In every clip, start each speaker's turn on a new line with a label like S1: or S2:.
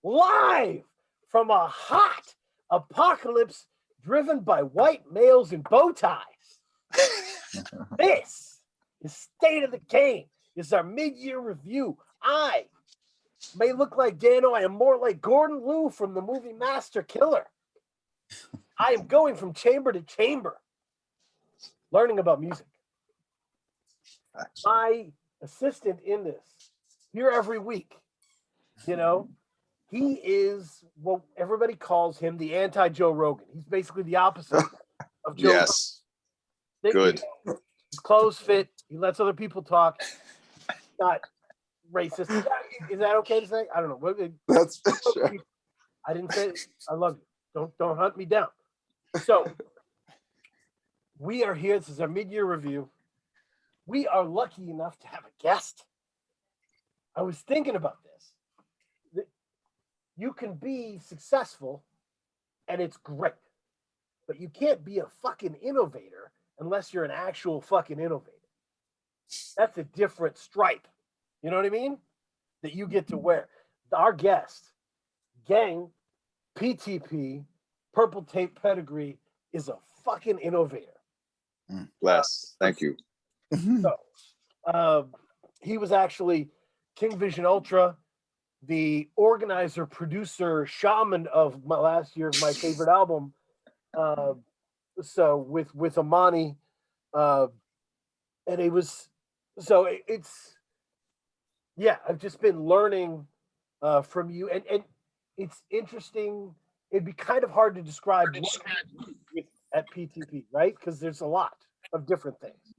S1: live from a hot apocalypse driven by white males in bow ties. This is State of the Game. This is our mid-year review. I may look like Dano. I am more like Gordon Liu from the movie Master Killer. I am going from chamber to chamber, learning about music. My assistant in this, here every week, you know, he is what everybody calls him the anti-Joe Rogan. He's basically the opposite of Joe
S2: Yes.
S1: Rogan.
S2: Good.
S1: His clothes fit. He lets other people talk. Not racist. Is that okay to say? I don't know.
S2: That's sure.
S1: I didn't say it. I love you. Don't hunt me down. So we are here. This is our mid-year review. We are lucky enough to have a guest. I was thinking about this. You can be successful, and it's great. But you can't be a fucking innovator unless you're an actual fucking innovator. That's a different stripe. You know what I mean? That you get to wear. Our guest, Geng PTP, Purple Tape Pedigree, is a fucking innovator.
S2: Bless. Thank you.
S1: So, he was actually King Vision Ultra, the organizer, producer, shaman of my last year of my favorite album. So with Amani, and it was it's I've just been learning from you, and it's interesting. It'd be kind of hard to describe at PTP, right? Because there's a lot of different things.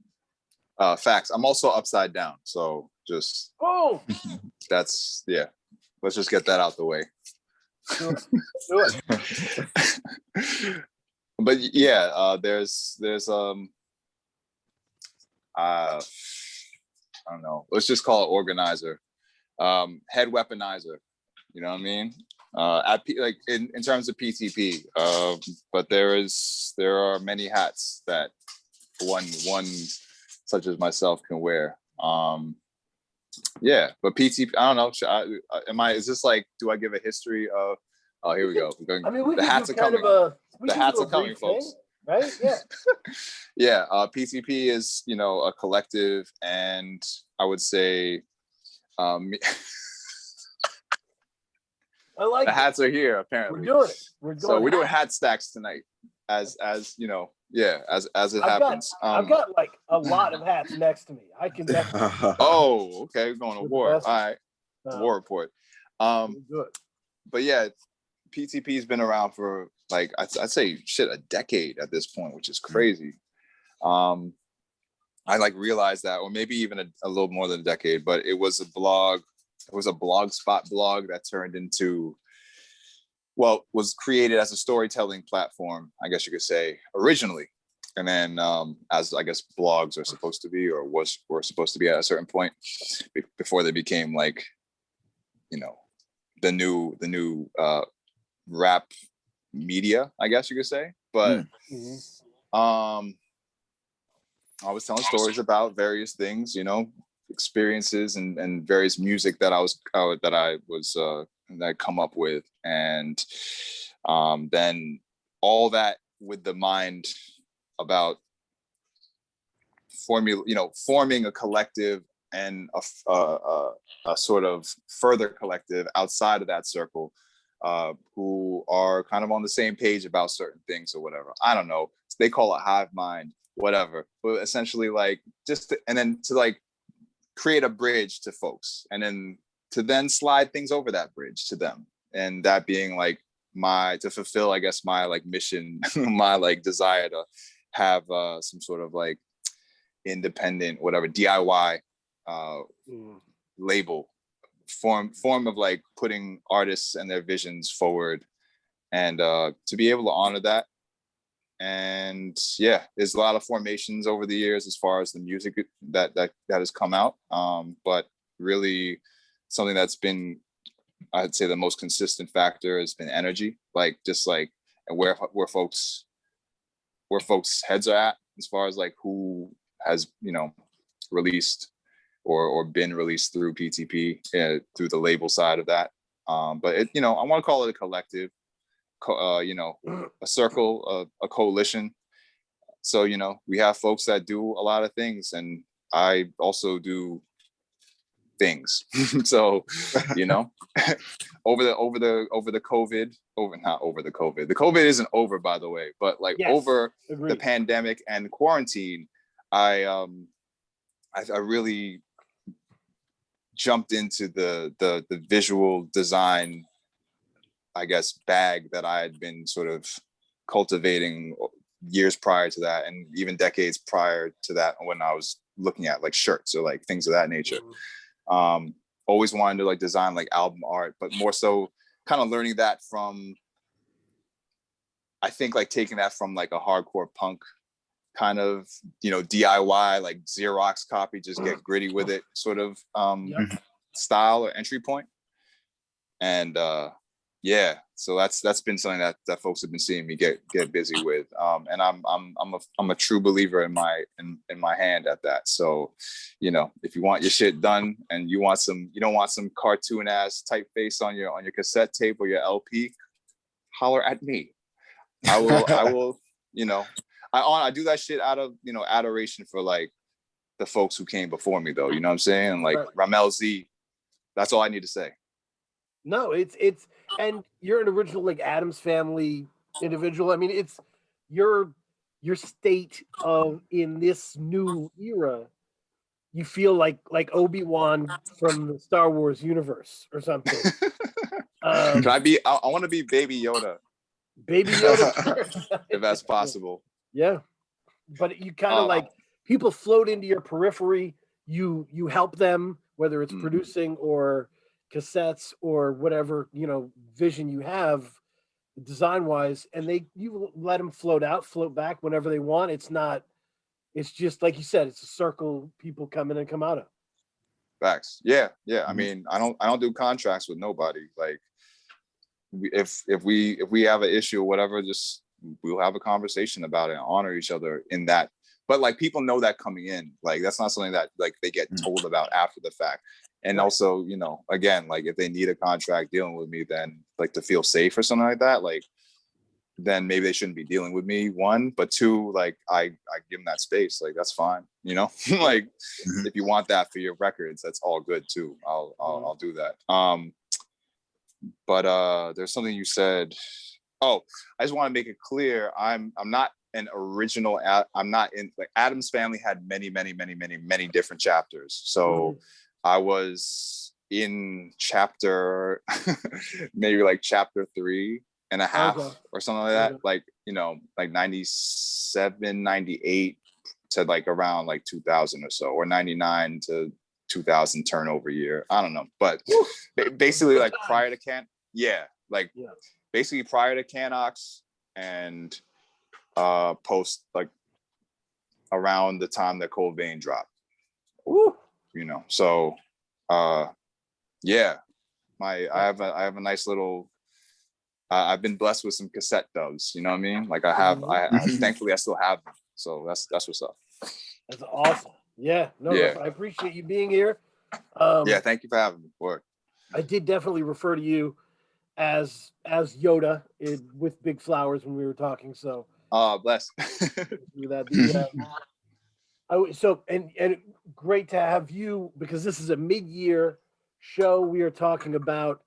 S2: Facts. I'm also upside down, so just that's Let's just get that out the way.
S1: Do it.
S2: But there's I don't know. Let's just call it organizer, head weaponizer. You know what I mean? In terms of PTP, but there are many hats that one such as myself can wear. But PTP, I don't know. Is this like, do I give a history of? Oh, here we go.
S1: The hats are coming.
S2: The hats are coming, folks.
S1: Right?
S2: Yeah. PTP is, a collective, and I would say,
S1: I like
S2: the hats are here. Apparently,
S1: we're doing it.
S2: We're doing hat stacks tonight, as as it happens.
S1: I've got like a lot of hats next to me. I can definitely.
S2: Oh, okay. We're going to war. All right. War report.
S1: Good.
S2: But yeah, PTP's been around for like I'd say a decade at this point, which is crazy. I realized that, or maybe even a little more than a decade, but it was a blog. It was a blogspot blog that turned into, was created as a storytelling platform, I guess you could say, originally. And then as I guess blogs are supposed to be, or were supposed to be at a certain point before they became like, the new rap media, I guess you could say. But I was telling stories about various things, experiences and various music that I come up with, and then all that with the mind about forming a collective and a sort of further collective outside of that circle, who are kind of on the same page about certain things or whatever. I don't know. They call it hive mind, whatever. But essentially, to create a bridge to folks, and then to slide things over that bridge to them, and that being to fulfill, I guess, my mission, my desire to have some sort of independent, whatever, DIY label form of putting artists and their visions forward, and to be able to honor that. And there's a lot of formations over the years as far as the music that has come out, but really something that's been, I'd say, the most consistent factor has been energy, and where folks heads are at as far as who has released or been released through PTP, through the label side of that. But it, you know, I want to call it a collective, you know, a circle, a coalition. So, you know, we have folks that do a lot of things, and I also do things. So, you know, over the COVID, not over the COVID. The COVID isn't over, by the way, but like
S1: Yes,
S2: over
S1: agreed.
S2: the pandemic and quarantine, I really jumped into the visual design, I guess, bag that I had been sort of cultivating years prior to that, and even decades prior to that, when I was looking at like shirts or like things of that nature. Always wanted to like design like album art, but more so kind of learning that from, I think, like taking that from like a hardcore punk kind of, you know, DIY, like Xerox copy, just get gritty with it sort of style or entry point. And yeah, so that's been something that folks have been seeing me get busy with. And I'm a true believer in my hand at that. So, you know, if you want your shit done and you don't want some cartoon ass typeface on your cassette tape or your LP, holler at me. I will, you know, I do that shit out of, you know, adoration for like the folks who came before me, though. You know what I'm saying? And like Ramel Z, that's all I need to say.
S1: No, it's and you're an original like Addams Family individual. I mean, it's your state of in this new era. You feel like Obi-Wan from the Star Wars universe or something.
S2: Can I want to be Baby Yoda.
S1: Baby Yoda,
S2: if that's possible.
S1: Yeah, but you kind of like people float into your periphery. You help them, whether it's producing or cassettes or whatever, you know, vision you have design wise, and you let them float back whenever they want. It's just like you said, it's a circle people come in and come out of.
S2: Facts. Yeah. I mean, I don't do contracts with nobody. Like if we have an issue or whatever, just we'll have a conversation about it and honor each other in that. But like people know that coming in, like that's not something that like they get told about after the fact. And also, you know, again, like if they need a contract dealing with me, then like to feel safe or something like that, like then maybe they shouldn't be dealing with me, one. But two, like I give them that space, like that's fine, you know. Like if you want that for your records, that's all good too. I'll do that. But there's something you said. Oh, I just want to make it clear, I'm not an original. I'm not in, like, Addams Family had many different chapters. So I was in chapter maybe like chapter 3.5 or something like that. Like, you know, like 97, 98 to like around like 2000 or so, or 99 to 2000 turnover year. I don't know. But basically like prior to basically prior to Canox and post, like around the time that Cold Vein dropped. You know, so yeah, I have a nice little, I've been blessed with some cassette dubs, you know what I mean? Like I have, thankfully I still have them. So that's what's up.
S1: That's awesome. Yeah, no, I appreciate you being here.
S2: Yeah, thank you for having me. Word.
S1: I did definitely refer to you as Yoda with Big Flowers when we were talking. So
S2: bless.
S1: So great to have you, because this is a mid-year show. We are talking about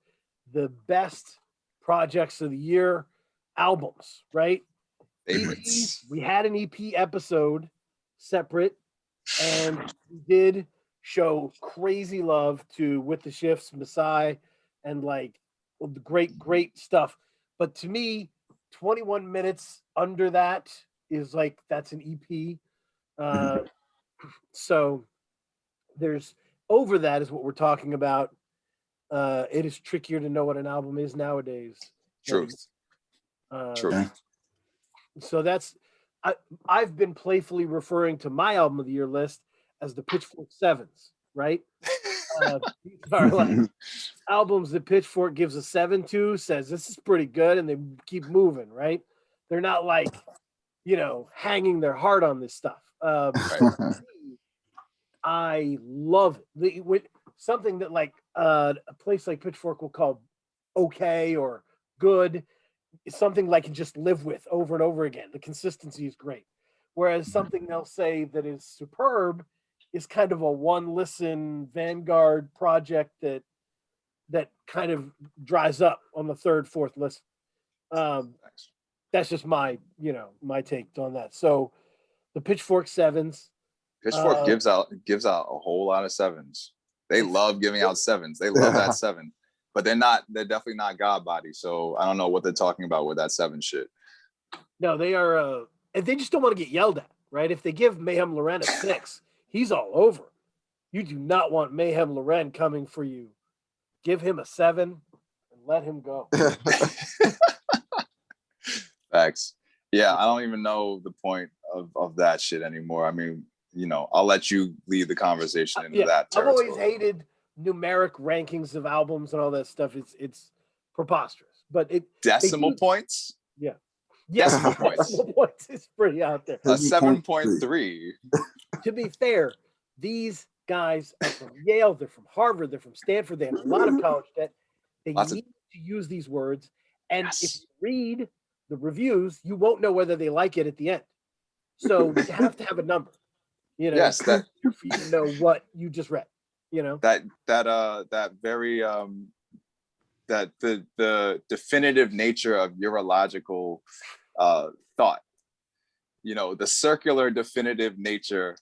S1: the best projects of the year, albums, right?
S2: Favorites.
S1: We had an EP episode separate, and we did show crazy love to With the Shifts, Masai, and like the great stuff. But to me, 21 minutes under that is like, that's an EP. So there's over that is what we're talking about. It is trickier to know what an album is nowadays.
S2: Truth.
S1: So that's, I've been playfully referring to my album of the year list as the Pitchfork Sevens, right? These are like albums that Pitchfork gives a 7 to, says this is pretty good, and they keep moving, right? They're not like, you know, hanging their heart on this stuff. I love it. With something that like a place like Pitchfork will call okay or good. It's something I can just live with over and over again. The consistency is great. Whereas something they'll say that is superb is kind of a one listen vanguard project that kind of dries up on the third, fourth listen. That's just my take on that. So the Pitchfork sevens.
S2: Pitchfork gives out a whole lot of sevens. They love giving out sevens. They love that seven, but they're definitely not God body. So I don't know what they're talking about with that seven shit.
S1: No, they are, and they just don't want to get yelled at, right? If they give Mayhem Loren a 6, he's all over. You do not want Mayhem Loren coming for you. Give him a 7 and let him go.
S2: Facts. Yeah, I don't even know the point of that shit anymore. I mean, I'll let you lead the conversation into that territory.
S1: I've always hated numeric rankings of albums and all that stuff. It's preposterous. But
S2: decimal points?
S1: Yeah.
S2: Decimal points.
S1: Decimal points is pretty out there.
S2: A 7.3.
S1: To be fair, these guys are from Yale, they're from Harvard, they're from Stanford, they have a lot of college debt. They need to use these words. And if you read the reviews, you won't know whether they like it at the end. So you have to have a number.
S2: Yes, that
S1: for you to know what you just read.
S2: That very that the definitive nature of urological thought. The circular definitive nature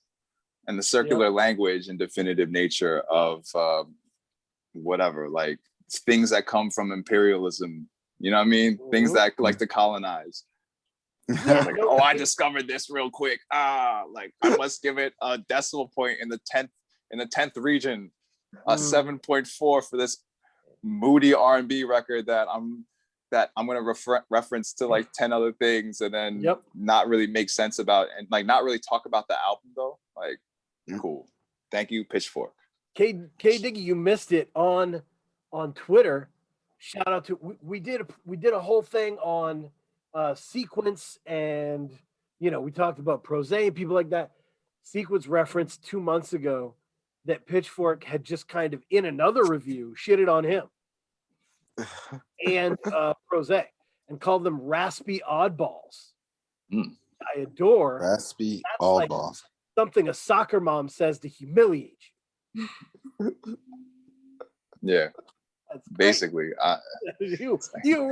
S2: and the circular language and definitive nature of whatever, like things that come from imperialism. You know what I mean? Things that like to colonize.
S1: Yeah,
S2: like, I discovered this real quick. Like I must give it a decimal point in the 10th region, a 7.4 for this moody R&B record that I'm going to reference to like 10 other things and then not really make sense about and like not really talk about the album though. Like, cool. Thank you, Pitchfork.
S1: K Diggy, you missed it on Twitter. Shout out to we did a whole thing on Sequence, and we talked about Prose and people like that. Sequence referenced 2 months ago that Pitchfork had just kind of in another review shitted on him and Prose and called them raspy oddballs. I adore
S3: raspy oddballs.
S1: Like something a soccer mom says to humiliate you.
S2: Yeah. Basically,
S1: you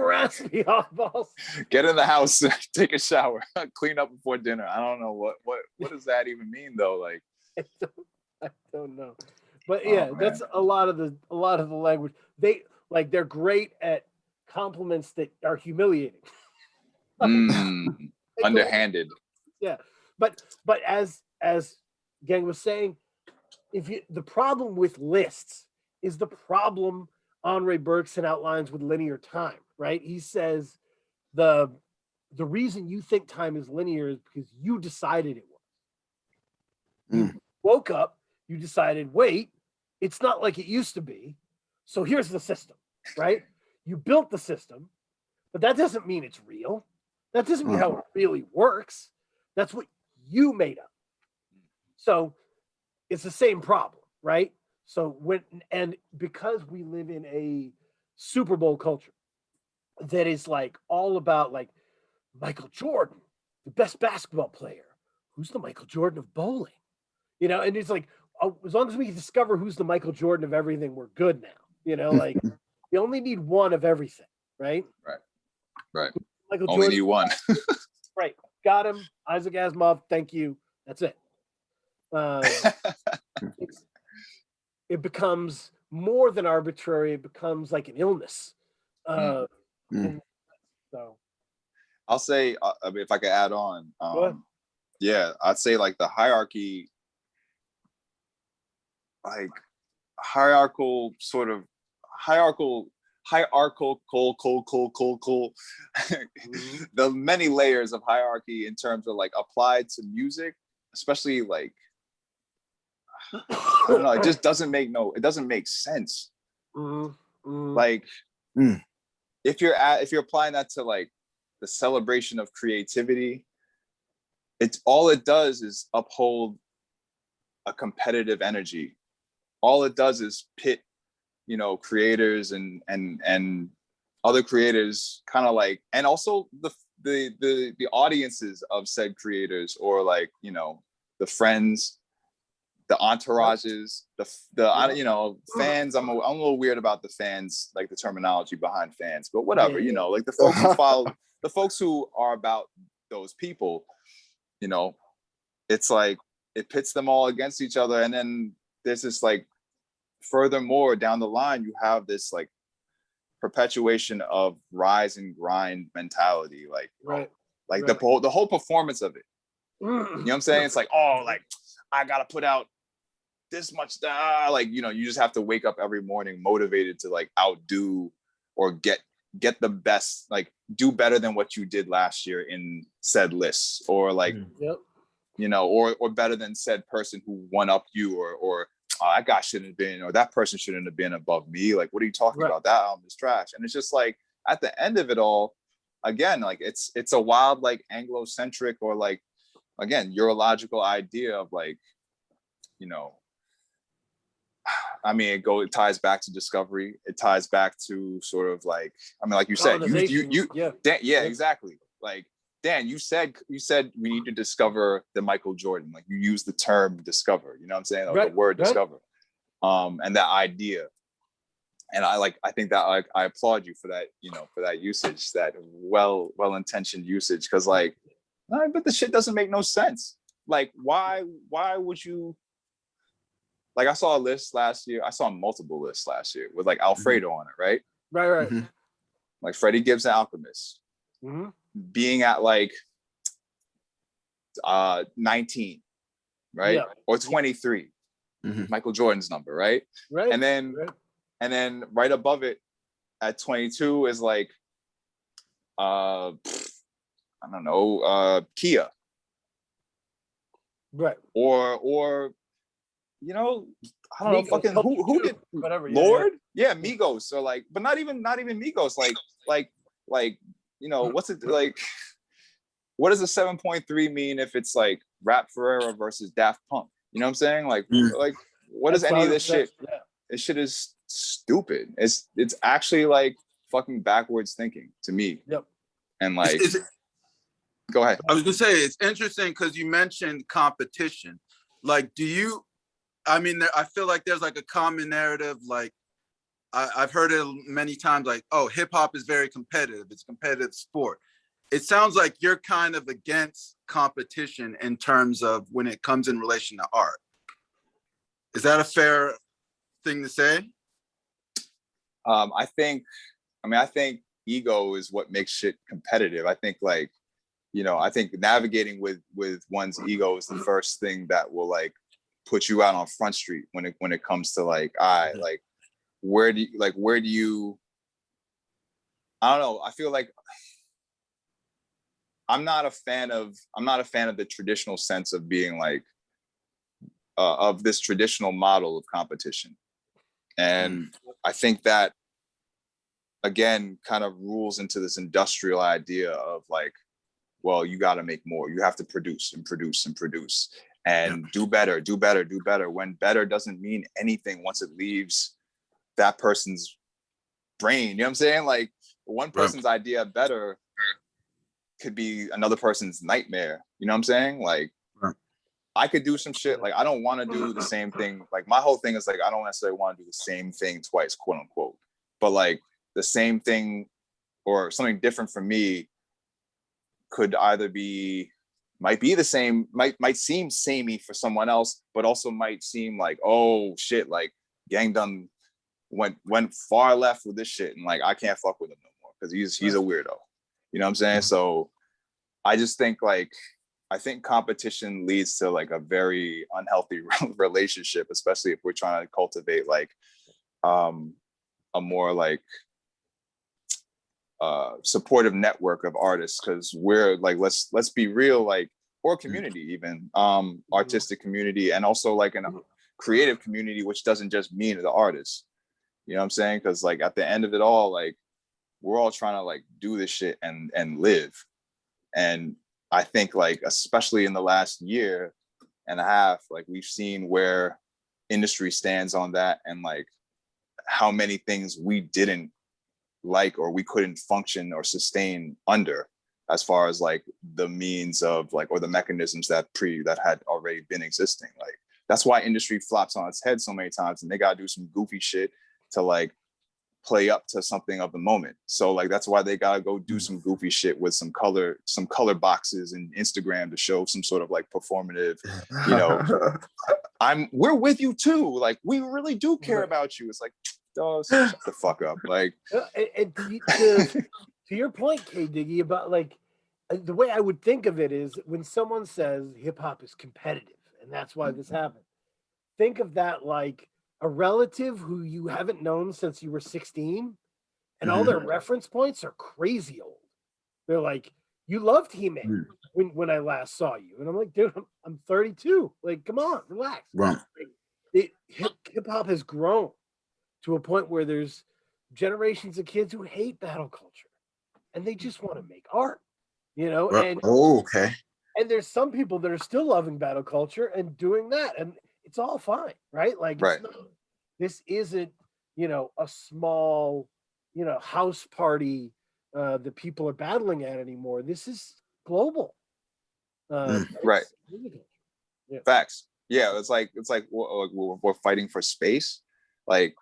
S1: raspy oddballs.
S2: Get in the house, take a shower, clean up before dinner. I don't know what does that even mean though. Like,
S1: I don't know, but yeah, that's a lot of the language. They're great at compliments that are humiliating.
S2: Underhanded.
S1: Yeah, but as Geng was saying, the problem with lists is the problem Henri Bergson outlines with linear time, right? He says the reason you think time is linear is because you decided it was. You woke up, you decided, wait, it's not like it used to be. So here's the system, right? You built the system, but that doesn't mean it's real. That doesn't mean how it really works. That's what you made up. So it's the same problem, right? So because we live in a Super Bowl culture that is like all about like Michael Jordan, the best basketball player. Who's the Michael Jordan of bowling? And it's like, as long as we discover who's the Michael Jordan of everything, we're good now. Like you only need one of everything, right?
S2: Right.
S1: Michael
S2: Only
S1: Jordan,
S2: need one.
S1: Right. Got him. Isaac Asimov. Thank you. That's it. It becomes more than arbitrary. It becomes like an illness. So
S2: I'll say, if I could add on, I'd say like the hierarchy, like hierarchical, the many layers of hierarchy in terms of like applied to music, especially like, I don't know, it just doesn't make sense. Like if you're applying that to like the celebration of creativity, all it does is uphold a competitive energy. All it does is pit, creators and other creators kind of like, and also the audiences of said creators, or like, you know, the friends, the entourages, you know, fans. I'm a little weird about the fans, like the terminology behind fans, but whatever, you know, like the folks who follow, the folks who are about those people, you know, it's like it pits them all against each other. And then there's this like, furthermore down the line, you have this like perpetuation of rise and grind mentality, like the whole performance of it. You know what I'm saying? It's like, oh, like I gotta put out this much, like, you know, you just have to wake up every morning motivated to like outdo or get the best, like do better than what you did last year in said lists, or like, you know, or better than said person who won up you, or that guy shouldn't have been, or that person shouldn't have been above me. Like, what are you talking about? That album is trash. And it's just like, at the end of it all, again, like it's a wild, like Anglo-centric, or like, again, Eurological idea of like, you know, I mean, it ties back to discovery. It ties back to sort of like, I mean, like you said, Dan, exactly. Like, Dan, you said we need to discover the Michael Jordan. Like, you use the term discover, you know what I'm saying? Like, the word discover. And that idea. And I think that, like, I applaud you for that, you know, for that usage, that well-intentioned usage. Cause like, but the shit doesn't make no sense. Like, why would you, like, I saw a list last year. I saw multiple lists last year with like Alfredo on it, right?
S1: Right.
S2: Like Freddie Gibbs and Alchemist being at like 19, right? Or 23, Michael Jordan's number, right? And then right above it at 22 is like I don't know, Kia.
S1: Right.
S2: Or you know, I don't know, fucking who did
S1: whatever,
S2: Lord? Yeah, Migos, or like, but not even Migos, like, you know, what's it like? What does a 7.3 mean if it's like Rap Ferreira versus Daft Punk? You know what I'm saying? Like, like, what is any of this shit? This shit is stupid. It's actually like fucking backwards thinking to me. And like, go ahead.
S3: I was gonna say, it's interesting because you mentioned competition. Like, I mean, I feel like there's like a common narrative. Like, I've heard it many times. Like, oh, hip hop is very competitive. It's a competitive sport. It sounds like you're kind of against competition in terms of when it comes in relation to art. Is that a fair thing to say?
S2: I think ego is what makes shit competitive. I think, like, you know, I think navigating with one's ego is the first thing that will like put you out on Front Street when it comes to like, like, where do you, I don't know. I feel like I'm not a fan of the traditional sense of being like, of this traditional model of competition. And I think that, again, kind of rules into this industrial idea of like, well, you got to make more. You have to produce and produce and produce and do better, when better doesn't mean anything once it leaves that person's brain. You know what I'm saying? Like, one person's idea of better could be another person's nightmare. You know what I'm saying? Like, I could do some shit. Like, I don't want to do the same thing. Like, my whole thing is like, I don't necessarily want to do the same thing twice, quote unquote. But like, the same thing or something different for me could either might be the same, might seem samey for someone else, but also might seem like, oh shit, like Gang done went far left with this shit, and like I can't fuck with him no more because he's a weirdo. You know what I'm saying? So I just think like, I think competition leads to like a very unhealthy relationship, especially if we're trying to cultivate like a more like supportive network of artists, because we're like, let's be real, like, or community, even artistic community, and also like in a creative community, which doesn't just mean the artists. You know what I'm saying? Because like at the end of it all, like we're all trying to like do this shit and live. And I think like, especially in the last year and a half, like we've seen where industry stands on that, and like how many things we didn't like, or we couldn't function or sustain under, as far as like the means of like, or the mechanisms that had already been existing. Like, that's why industry flops on its head so many times, and they gotta do some goofy shit to like play up to something of the moment. So like, that's why they gotta go do some goofy shit with some color boxes and Instagram to show some sort of like performative, you know, we're with you too. Like, we really do care about you. It's like, oh, shut the fuck up. Like,
S1: and to your point, K Diggy, about like the way I would think of it is when someone says hip hop is competitive and that's why this happened. Think of that like a relative who you haven't known since you were 16, and all their reference points are crazy old. They're like, you loved He-Man when I last saw you. And I'm like, dude, I'm 32. Like, come on, relax.
S3: Right.
S1: Hip hop has grown to a point where there's generations of kids who hate battle culture and they just want to make art, you know?
S3: Right.
S1: And
S3: Okay.
S1: and there's some people that are still loving battle culture and doing that, and it's all fine, right? Like,
S2: right.
S1: This isn't, you know, a small, you know, house party that people are battling at anymore. This is global.
S2: Right.
S1: Yeah.
S2: Facts. Yeah, it's like we're fighting for space. Like,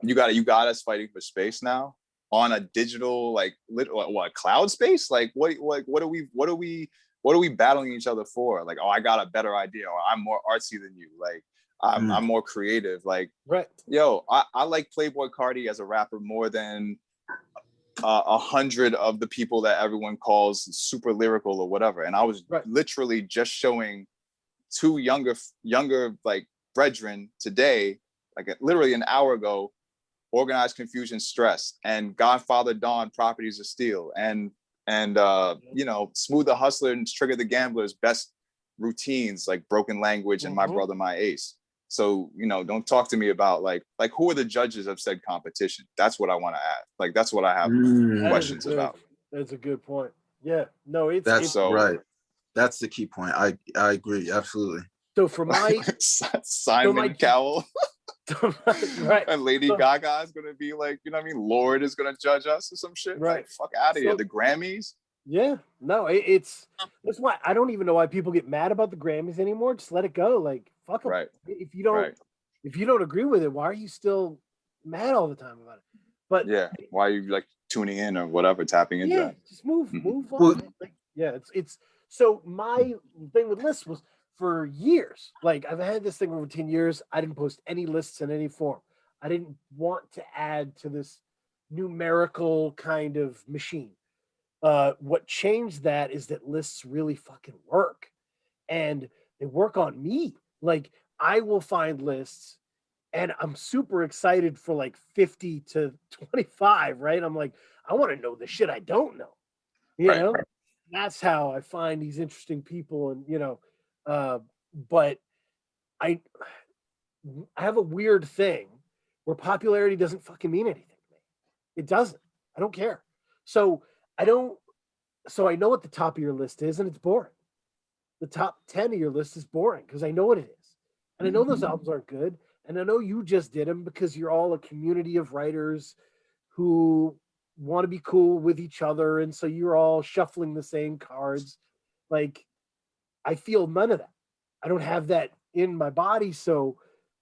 S2: you got us fighting for space now on a digital, like, what, cloud space? Like, what are we battling each other for? Like, oh, I got a better idea, or I'm more artsy than you. Like, I'm more creative. Like,
S1: right.
S2: Yo, I like Playboi Carti as a rapper more than 100 of the people that everyone calls super lyrical or whatever. And I was literally just showing two younger like brethren today, like literally an hour ago, Organized Confusion, Stress, and Godfather Dawn, Properties of Steel, and you know, Smooth the Hustler and Trigger the Gambler's best routines, like Broken Language and My Brother My Ace. So, you know, don't talk to me about like who are the judges of said competition? That's what I want to ask. Like, that's what I have questions about.
S1: That's a good point. Yeah, no,
S3: That's
S2: so
S3: right. That's the key point. I agree, absolutely.
S1: So for my
S2: Simon Cowell.
S1: Right.
S2: And Lady Gaga is gonna be like, you know what I mean? Lord is gonna judge us or some shit.
S1: Right.
S2: Like, fuck out of here. The Grammys.
S1: Yeah, no, that's why I don't even know why people get mad about the Grammys anymore. Just let it go. Like, fuck them.
S2: Right.
S1: If you don't agree with it, why are you still mad all the time about it? But
S2: yeah, why are you like tuning in or whatever, tapping into that?
S1: Just move on. Like, yeah, it's so my thing with lists was for years. Like, I've had this thing over 10 years. I didn't post any lists in any form. I didn't want to add to this numerical kind of machine. What changed that is that lists really fucking work, and they work on me. Like, I will find lists and I'm super excited for like 50 to 25, right? I'm like, I want to know the shit I don't know, you know? That's how I find these interesting people. And, you know, but I have a weird thing where popularity doesn't fucking mean anything to me. It doesn't. I don't care. So I know what the top of your list is, and it's boring. The top 10 of your list is boring because I know what it is. And I know those albums aren't good. And I know you just did them because you're all a community of writers who want to be cool with each other. And so you're all shuffling the same cards. Like, I feel none of that. I don't have that in my body. So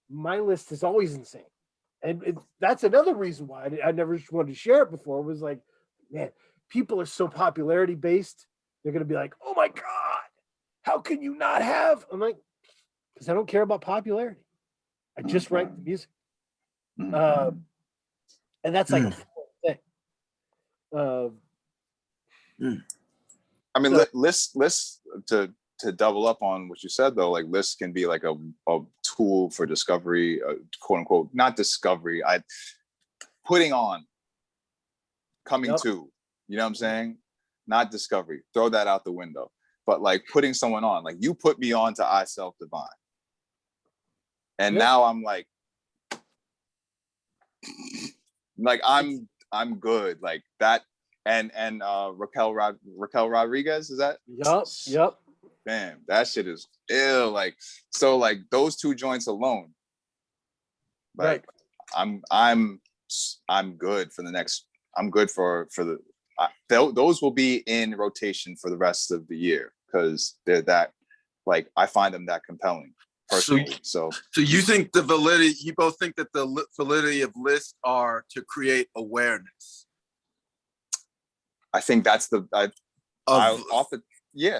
S1: my list is always insane. And that's another reason why I never wanted to share it before. Was like, man, people are so popularity based. They're going to be like, oh my God, how can you not have? I'm like, because I don't care about popularity. I just write the music. And that's like a thing.
S2: I mean, lists to double up on what you said though, like lists can be like a tool for discovery, quote unquote, not discovery. Putting on, coming to, you know what I'm saying? Not discovery. Throw that out the window. But like putting someone on, like you put me on to I Self Divine. And now I'm like I'm good. Like that and Raquel Rodriguez, is that?
S1: Yep.
S2: Damn, that shit is ill. Like, so like those two joints alone, like I'm good for the next I'm good for the those will be in rotation for the rest of the year because they're that, like, I find them that compelling personally. So
S3: you think the validity, you both think that the validity of lists are to create awareness?
S2: I think that's the yeah.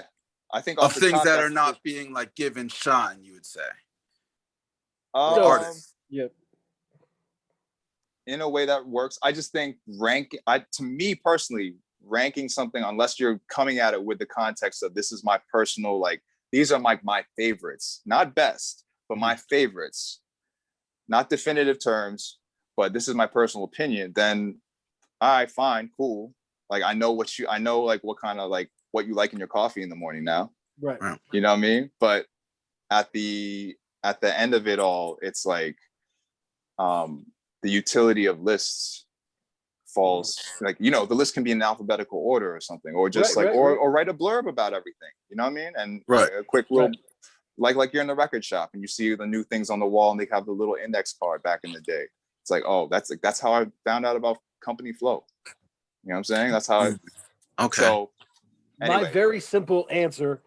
S2: I think
S3: of
S2: off the
S3: things
S2: top,
S3: that
S2: that's
S3: are not being like given shine, you would say.
S2: or
S3: artists.
S1: Yeah.
S2: In a way that works. I just think to me personally, ranking something, unless you're coming at it with the context of this is my personal, like, these are my favorites, not best, but my favorites, not definitive terms, but this is my personal opinion, then all right, fine, cool. Like, I know like what kind of, like, what you like in your coffee in the morning now.
S1: Right.
S2: You know what I mean? But at the end of it all, it's like, the utility of lists falls, like, you know, the list can be in alphabetical order or something, or just or write a blurb about everything, you know what I mean? And a quick little, like you're in the record shop and you see the new things on the wall and they have the little index card back in the day. It's like, oh, that's how I found out about company flow. You know what I'm saying? That's how
S3: okay.
S2: So anyway.
S1: My very simple answer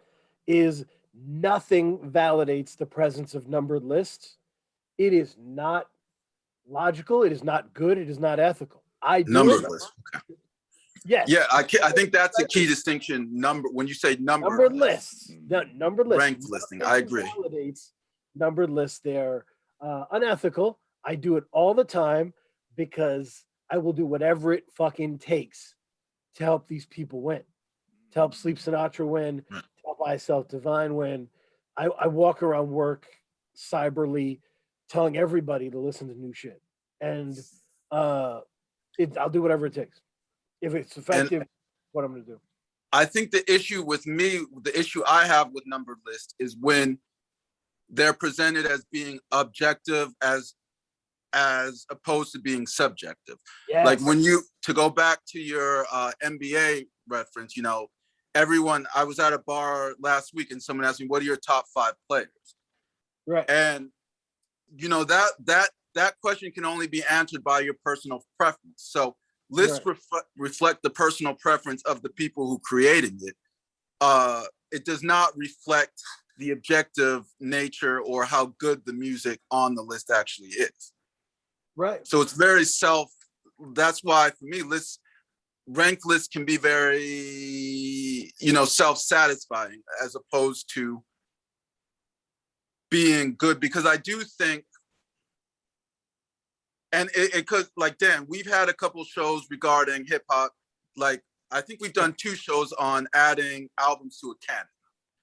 S1: is nothing validates the presence of numbered lists. It is not logical. It is not good. It is not ethical. I do
S3: Numbered
S1: it.
S3: list. Okay.
S1: Yes.
S3: Yeah, I think that's a key distinction. When you say
S1: numbered lists, numbered lists,
S3: ranked listing. I agree.
S1: Validates numbered lists. They're unethical. I do it all the time because I will do whatever it fucking takes to help these people win, to help Sleep Sinatra win, to help myself Divine win. I walk around work cyberly telling everybody to listen to new shit, and I'll do whatever it takes. If it's effective, what I'm going to do.
S3: I think the issue with me, the issue I have with numbered lists is when they're presented as being objective as opposed to being subjective. Yes. Like when to go back to your NBA reference, you know, I was at a bar last week and someone asked me, what are your top 5 players?
S1: Right.
S3: And, you know, that question can only be answered by your personal preference. So lists reflect the personal preference of the people who created it. It does not reflect the objective nature or how good the music on the list actually is.
S1: Right.
S3: So it's very that's why for me, ranked lists can be very, you know, self-satisfying as opposed to being good, because I do think, and it could, like, Dan, we've had a couple shows regarding hip hop. Like, I think we've done 2 shows on adding albums to a canon.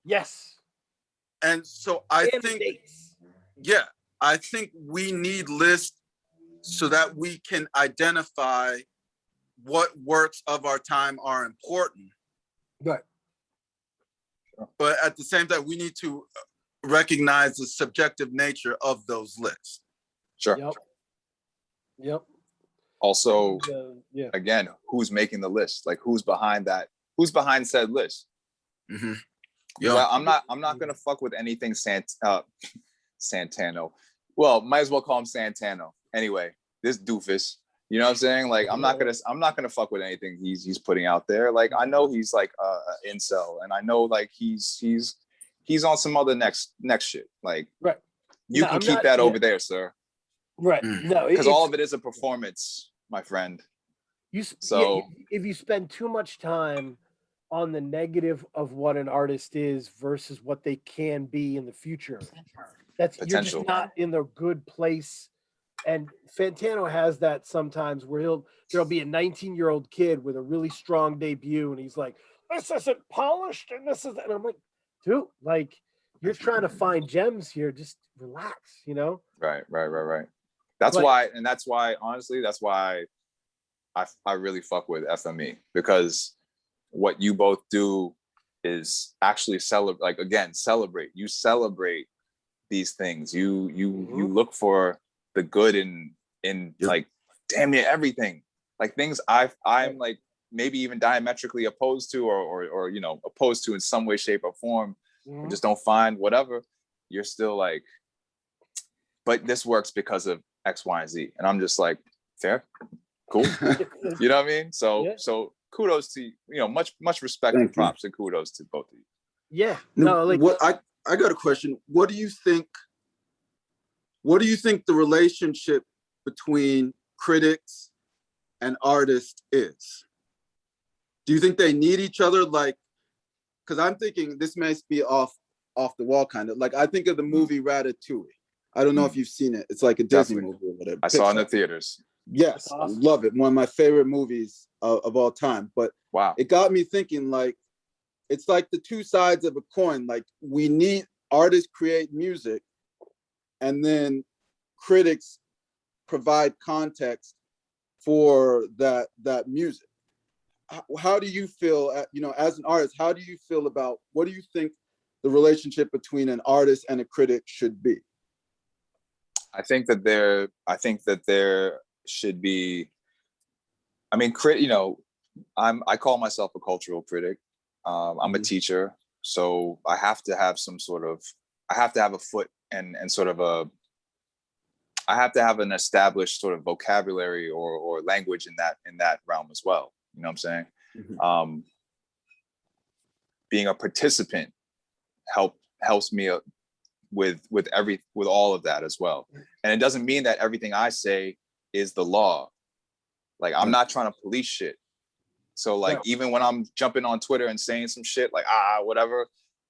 S1: Yes.
S3: And so I think we need lists so that we can identify what works of our time are important.
S1: Right.
S3: But at the same time, we need to recognize the subjective nature of those lists.
S2: Sure.
S1: Yep.
S2: Also, again, who's making the list? Like, who's behind that? Who's behind said list?
S3: Mm-hmm.
S2: Well, I'm not gonna fuck with anything Santano. Well, might as well call him Santano. Anyway, this doofus. You know what I'm saying? Like, I'm not gonna fuck with anything he's putting out there. Like, I know he's like an incel, and I know, like, he's on some other next shit. Like, you can keep that over there, sir.
S1: Right. No,
S2: because all of it is a performance, my friend.
S1: If you spend too much time on the negative of what an artist is versus what they can be in the future, you're just not in the good place. And Fantano has that sometimes where there'll be a 19-year-old kid with a really strong debut, and he's like, "This isn't polished, and this is," and I'm like, dude, like, you're trying to find gems here. Just relax, you know?
S2: Right. That's why, honestly, that's why I really fuck with FME, because what you both do is actually celebrate. You celebrate these things. You look for the good in like damn near everything. Like, things I'm like maybe even diametrically opposed to, or you know, opposed to in some way, shape, or form, or just don't find whatever. You're still like, but this works because of X, Y, and Z. And I'm just like, fair. Cool. You know what I mean? So
S1: Yeah.
S2: so kudos to much respect and props and kudos to both of you.
S1: Yeah. No, like
S3: what I got a question. What do you think the relationship between critics and artists is? Do you think they need each other? Like, because I'm thinking this may be off the wall kind of. Like, I think of the movie Ratatouille. I don't know if you've seen it. It's like a Disney movie or whatever.
S2: I saw it in the theaters.
S3: Yes,
S1: awesome.
S3: Love it. One of my favorite movies of all time. But
S2: Wow.
S3: it got me thinking, like, it's like the two sides of a coin. Like, we need artists create music, and then critics provide context for that music. How do you feel, as an artist, how do you feel about, what do you think the relationship between an artist and a critic should be?
S2: I think that there should be, I mean, I call myself a cultural critic. I'm a teacher, so I have to have a foot and sort of I have to have an established sort of vocabulary or language in that realm as well. You know what I'm saying? Being a participant helps me with all of that as well. And it doesn't mean that everything I say is the law. Like, I'm not trying to police shit. So like, even when I'm jumping on Twitter and saying some shit like whatever,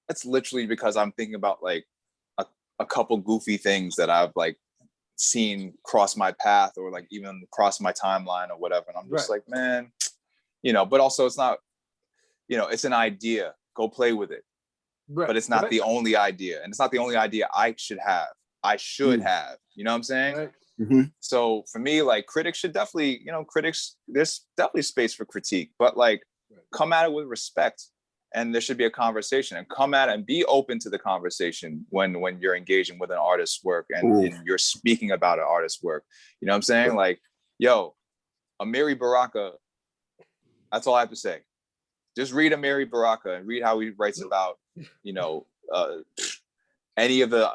S2: that's literally because I'm thinking about like a couple goofy things that I've like seen cross my path or like even cross my timeline or whatever. And I'm just like, man, but also it's not, it's an idea. Go play with it. Right. But it's not the only idea. And it's not the only idea I should have. You know what I'm saying?
S1: Right.
S2: So for me, like, critics should definitely, there's definitely space for critique, but like, come at it with respect, and there should be a conversation, and come at it and be open to the conversation when you're engaging with an artist's work and you're speaking about an artist's work. You know what I'm saying? Like, yo, Amiri Baraka, that's all I have to say. Just read Amiri Baraka and read how he writes about, any of the,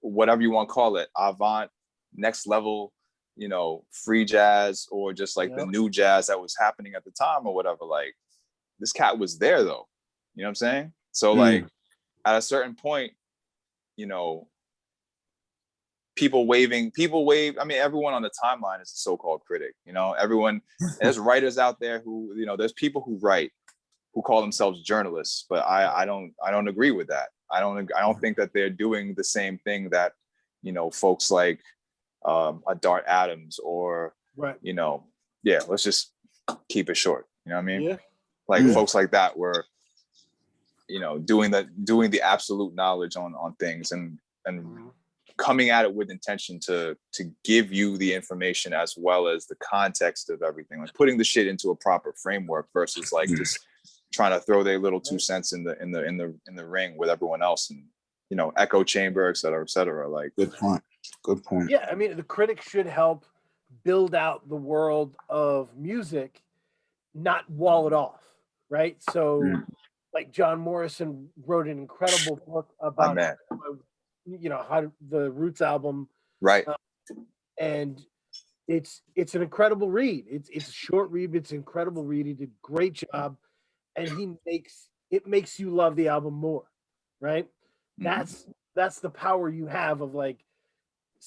S2: whatever you want to call it, avant, next level, free jazz, or just like the new jazz that was happening at the time or whatever. Like, this cat was there though. You know what I'm saying? So like, at a certain point, people wave. I mean, everyone on the timeline is a so-called critic. Everyone. There's writers out there who, there's people who write, who call themselves journalists, but I don't agree with that. I don't think that they're doing the same thing that, folks like a Dart Adams or, let's just keep it short. You know what I mean? Yeah. Like folks like that were, doing the absolute knowledge on things and coming at it with intention to give you the information as well as the context of everything, like putting the shit into a proper framework versus like just trying to throw their little 2 cents in the ring with everyone else and echo chamber, et cetera. Like,
S3: good point.
S1: Yeah, I mean, the critic should help build out the world of music, not wall it off, right? So like John Morrison wrote an incredible book about how the Roots album,
S2: right?
S1: And it's an incredible read. It's a short read, but it's an incredible read. He did a great job, and it makes you love the album more, right? That's the power you have of like,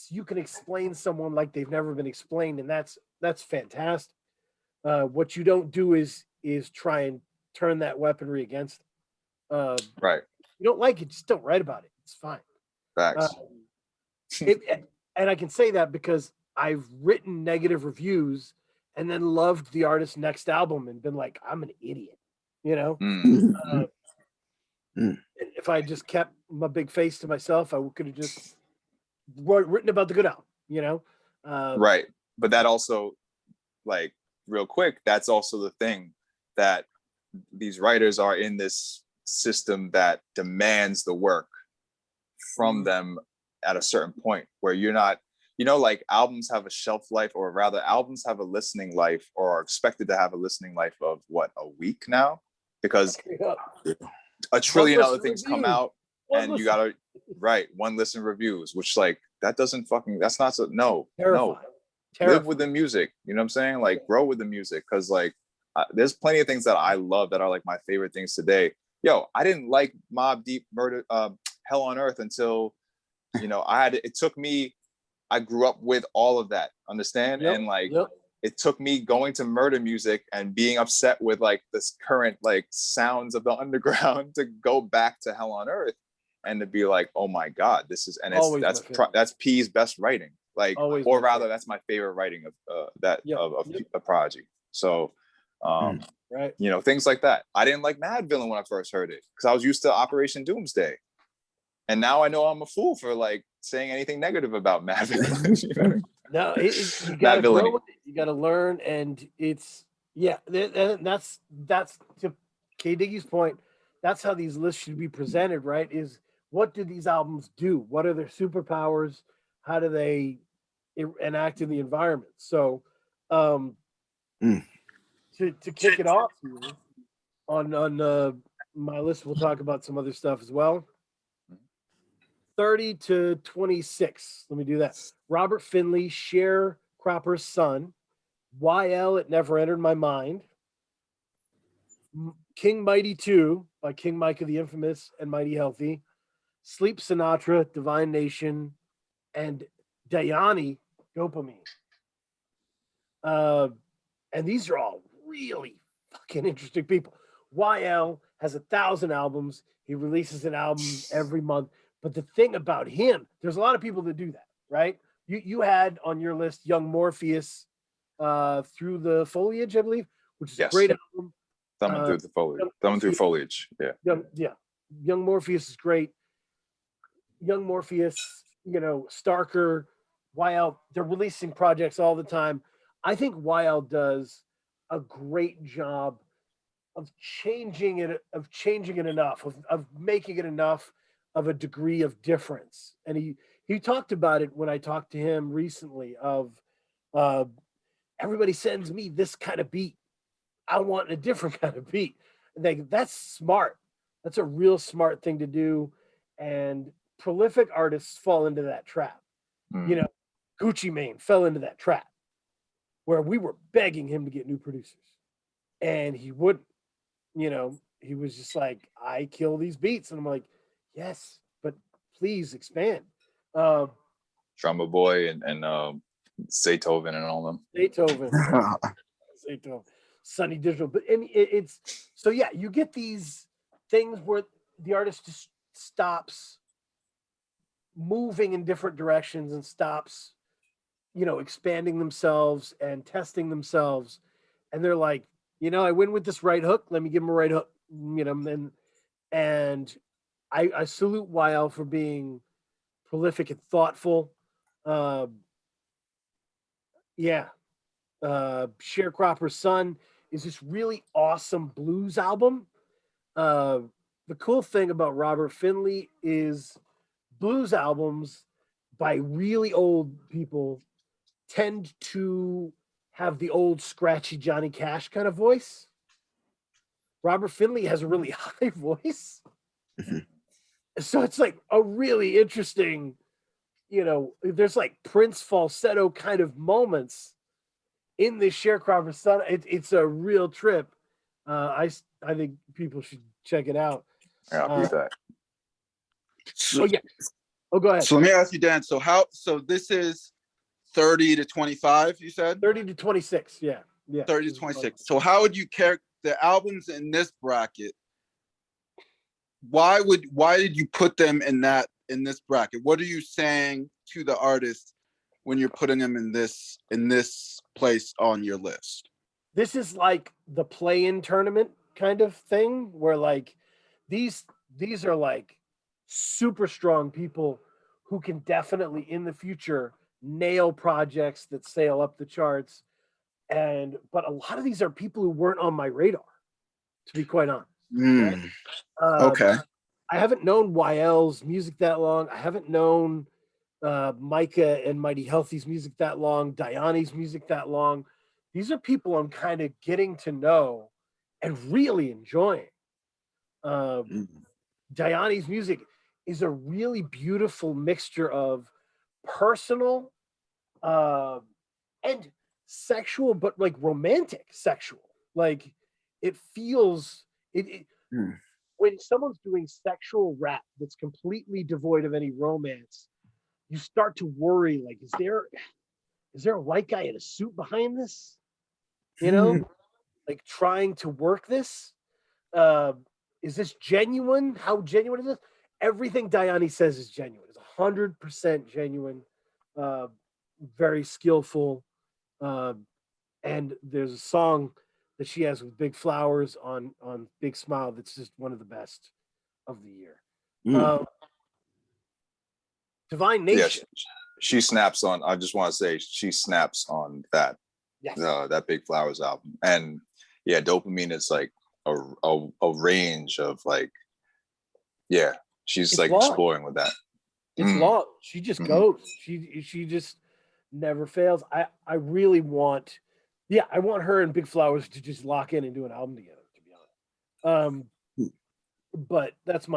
S1: you can explain someone like they've never been explained, and that's fantastic. What you don't do is try and turn that weaponry against them.
S2: Right.
S1: You don't like it, just don't write about it. It's fine.
S2: Facts.
S1: And I can say that because I've written negative reviews and then loved the artist's next album and been like, I'm an idiot, If I just kept my big face to myself, I could have just written about the good album,
S2: Right. But that also, like, real quick, that's also the thing, that these writers are in this system that demands the work from them at a certain point where you're not, like, albums have a shelf life, or rather albums have a listening life, or are expected to have a listening life of a week now, because a trillion other things come out and you gotta one listen reviews, which like, that's not so, no. live with the music. You know what I'm saying? Like grow with the music, because like there's plenty of things that I love that are like my favorite things today. Yo, I didn't like Mobb Deep Murder, Hell on Earth until, you know, it took me, I grew up with all of that, understand?
S1: Yep,
S2: And like,
S1: yep.
S2: it took me going to murder music and being upset with like this current like sounds of the underground to go back to Hell on Earth and to be like, oh my God, this is, and
S1: Always
S2: that's P's best writing. Like,
S1: Always
S2: or
S1: my
S2: rather,
S1: favorite.
S2: that's my favorite writing of
S1: Yep.
S2: Prodigy. So,
S1: Right.
S2: you know, things like that. I didn't like Mad Villain when I first heard it because I was used to Operation Doomsday, and now I know I'm a fool for like saying anything negative about Mad Villain. You know?
S1: No, you gotta
S2: Mad Villainy.
S1: grow with it. You gotta learn, and it's that's to K Diggy's point. That's how these lists should be presented, right? Is what do these albums do? What are their superpowers? How do they enact in the environment? So, to kick it off here on my list, we'll talk about some other stuff as well. 30 to 26. Let me do that. Robert Finley, Sharecropper's Son. YL, It Never Entered My Mind. King Mighty 2 by King Micah the Infamous and Mighty Healthy. Sleep Sinatra, Divine Nation, and Dayani, Dopamine. And these are all really fucking interesting people. YL has 1,000 albums. He releases an album every month. But the thing about him, there's a lot of people that do that, right? You had on your list Young Morpheus, Through the Foliage, I believe, which is a great album.
S2: Thumbing through the foliage. Thumbing through foliage. Yeah.
S1: Young Morpheus is great. Young Morpheus, you know, Starker, YL, they're releasing projects all the time. I think YL does a great job of changing it enough, of making it enough of a degree of difference. And he talked about it when I talked to him recently of everybody sends me this kind of beat. I want a different kind of beat. That's smart. That's a real smart thing to do. And prolific artists fall into that trap. You know, Gucci Mane fell into that trap where we were begging him to get new producers and he wouldn't. You know, he was just like, I kill these beats. And I'm like, yes, but please expand.
S2: Drummer Boy and Zaytoven and all them.
S1: Zaytoven, Sunny Digital. But it's so, yeah, you get these things where the artist just stops moving in different directions and stops, you know, expanding themselves and testing themselves. And they're like, you know, I win with this right hook. Let me give him a right hook, you know, and I salute YL for being prolific and thoughtful. Sharecropper's Son is this really awesome blues album. The cool thing about Robert Finley is blues albums by really old people tend to have the old scratchy Johnny Cash kind of voice. Robert Finley has a really high voice. So it's like a really interesting, you know, there's like Prince falsetto kind of moments in this Sharecropper's Son. It's a real trip. I think people should check it out.
S2: Yeah, I'll do that.
S1: Go ahead.
S3: So let me ask you, Dan. So this is 30 to 25, you said?
S1: 30 to 26, yeah.
S3: 30 to 26. So how would you characterize the albums in this bracket? Why did you put them in this bracket? What are you saying to the artist when you're putting them in this place on your list?
S1: This is like the play-in tournament kind of thing where like these are like super strong people who can definitely in the future nail projects that sail up the charts. But a lot of these are people who weren't on my radar, to be quite honest. Right?
S3: Okay.
S1: I haven't known YL's music that long. I haven't known Micah and Mighty Healthy's music that long, Diani's music that long. These are people I'm kind of getting to know and really enjoying. Diani's music is a really beautiful mixture of personal and sexual, but like romantic sexual. Like it feels it when someone's doing sexual rap that's completely devoid of any romance, you start to worry, like, is there a white guy in a suit behind this? You know, like trying to work this. Uh, is this genuine? How genuine is this? Everything Diane says is genuine. It's 100% genuine. Uh, very skillful. Uh, and there's a song that she has with Big Flowers on Big Smile that's just one of the best of the year. Divine
S2: Yeah,
S1: Nation.
S2: she snaps on. I just want to say she snaps on that.
S1: Yes.
S2: That Big Flowers album, and yeah, Dopamine is like a range of like, yeah, she's
S1: It's
S2: like
S1: long.
S2: exploring with that.
S1: It's long. She just goes. She just never fails. I really want, yeah, I want her and Big Flowers to just lock in and do an album together, to be honest. But that's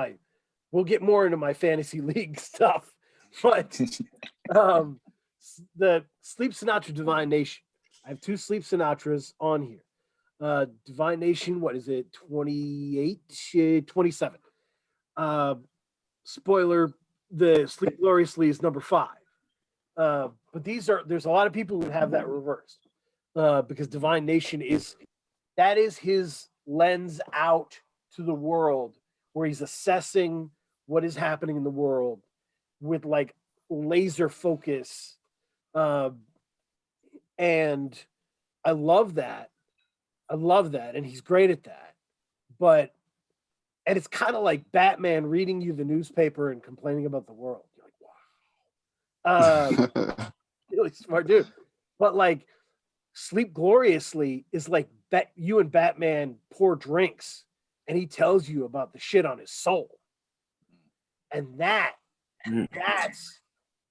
S1: we'll get more into my fantasy league stuff. But the Sleep Sinatra Divine Nation. I have 2 Sleep Sinatras on here. Divine Nation, what is it? 28, 27. Spoiler, the Sleep Gloriously is number 5. But there's a lot of people who have that reversed. Because Divine Nation is his lens out to the world, where he's assessing what is happening in the world with like laser focus. And I love that. And he's great at that. And it's kind of like Batman reading you the newspaper and complaining about the world. You're like, wow. Really smart dude. But like Sleep Gloriously is like you and Batman pour drinks and he tells you about the shit on his soul. And that's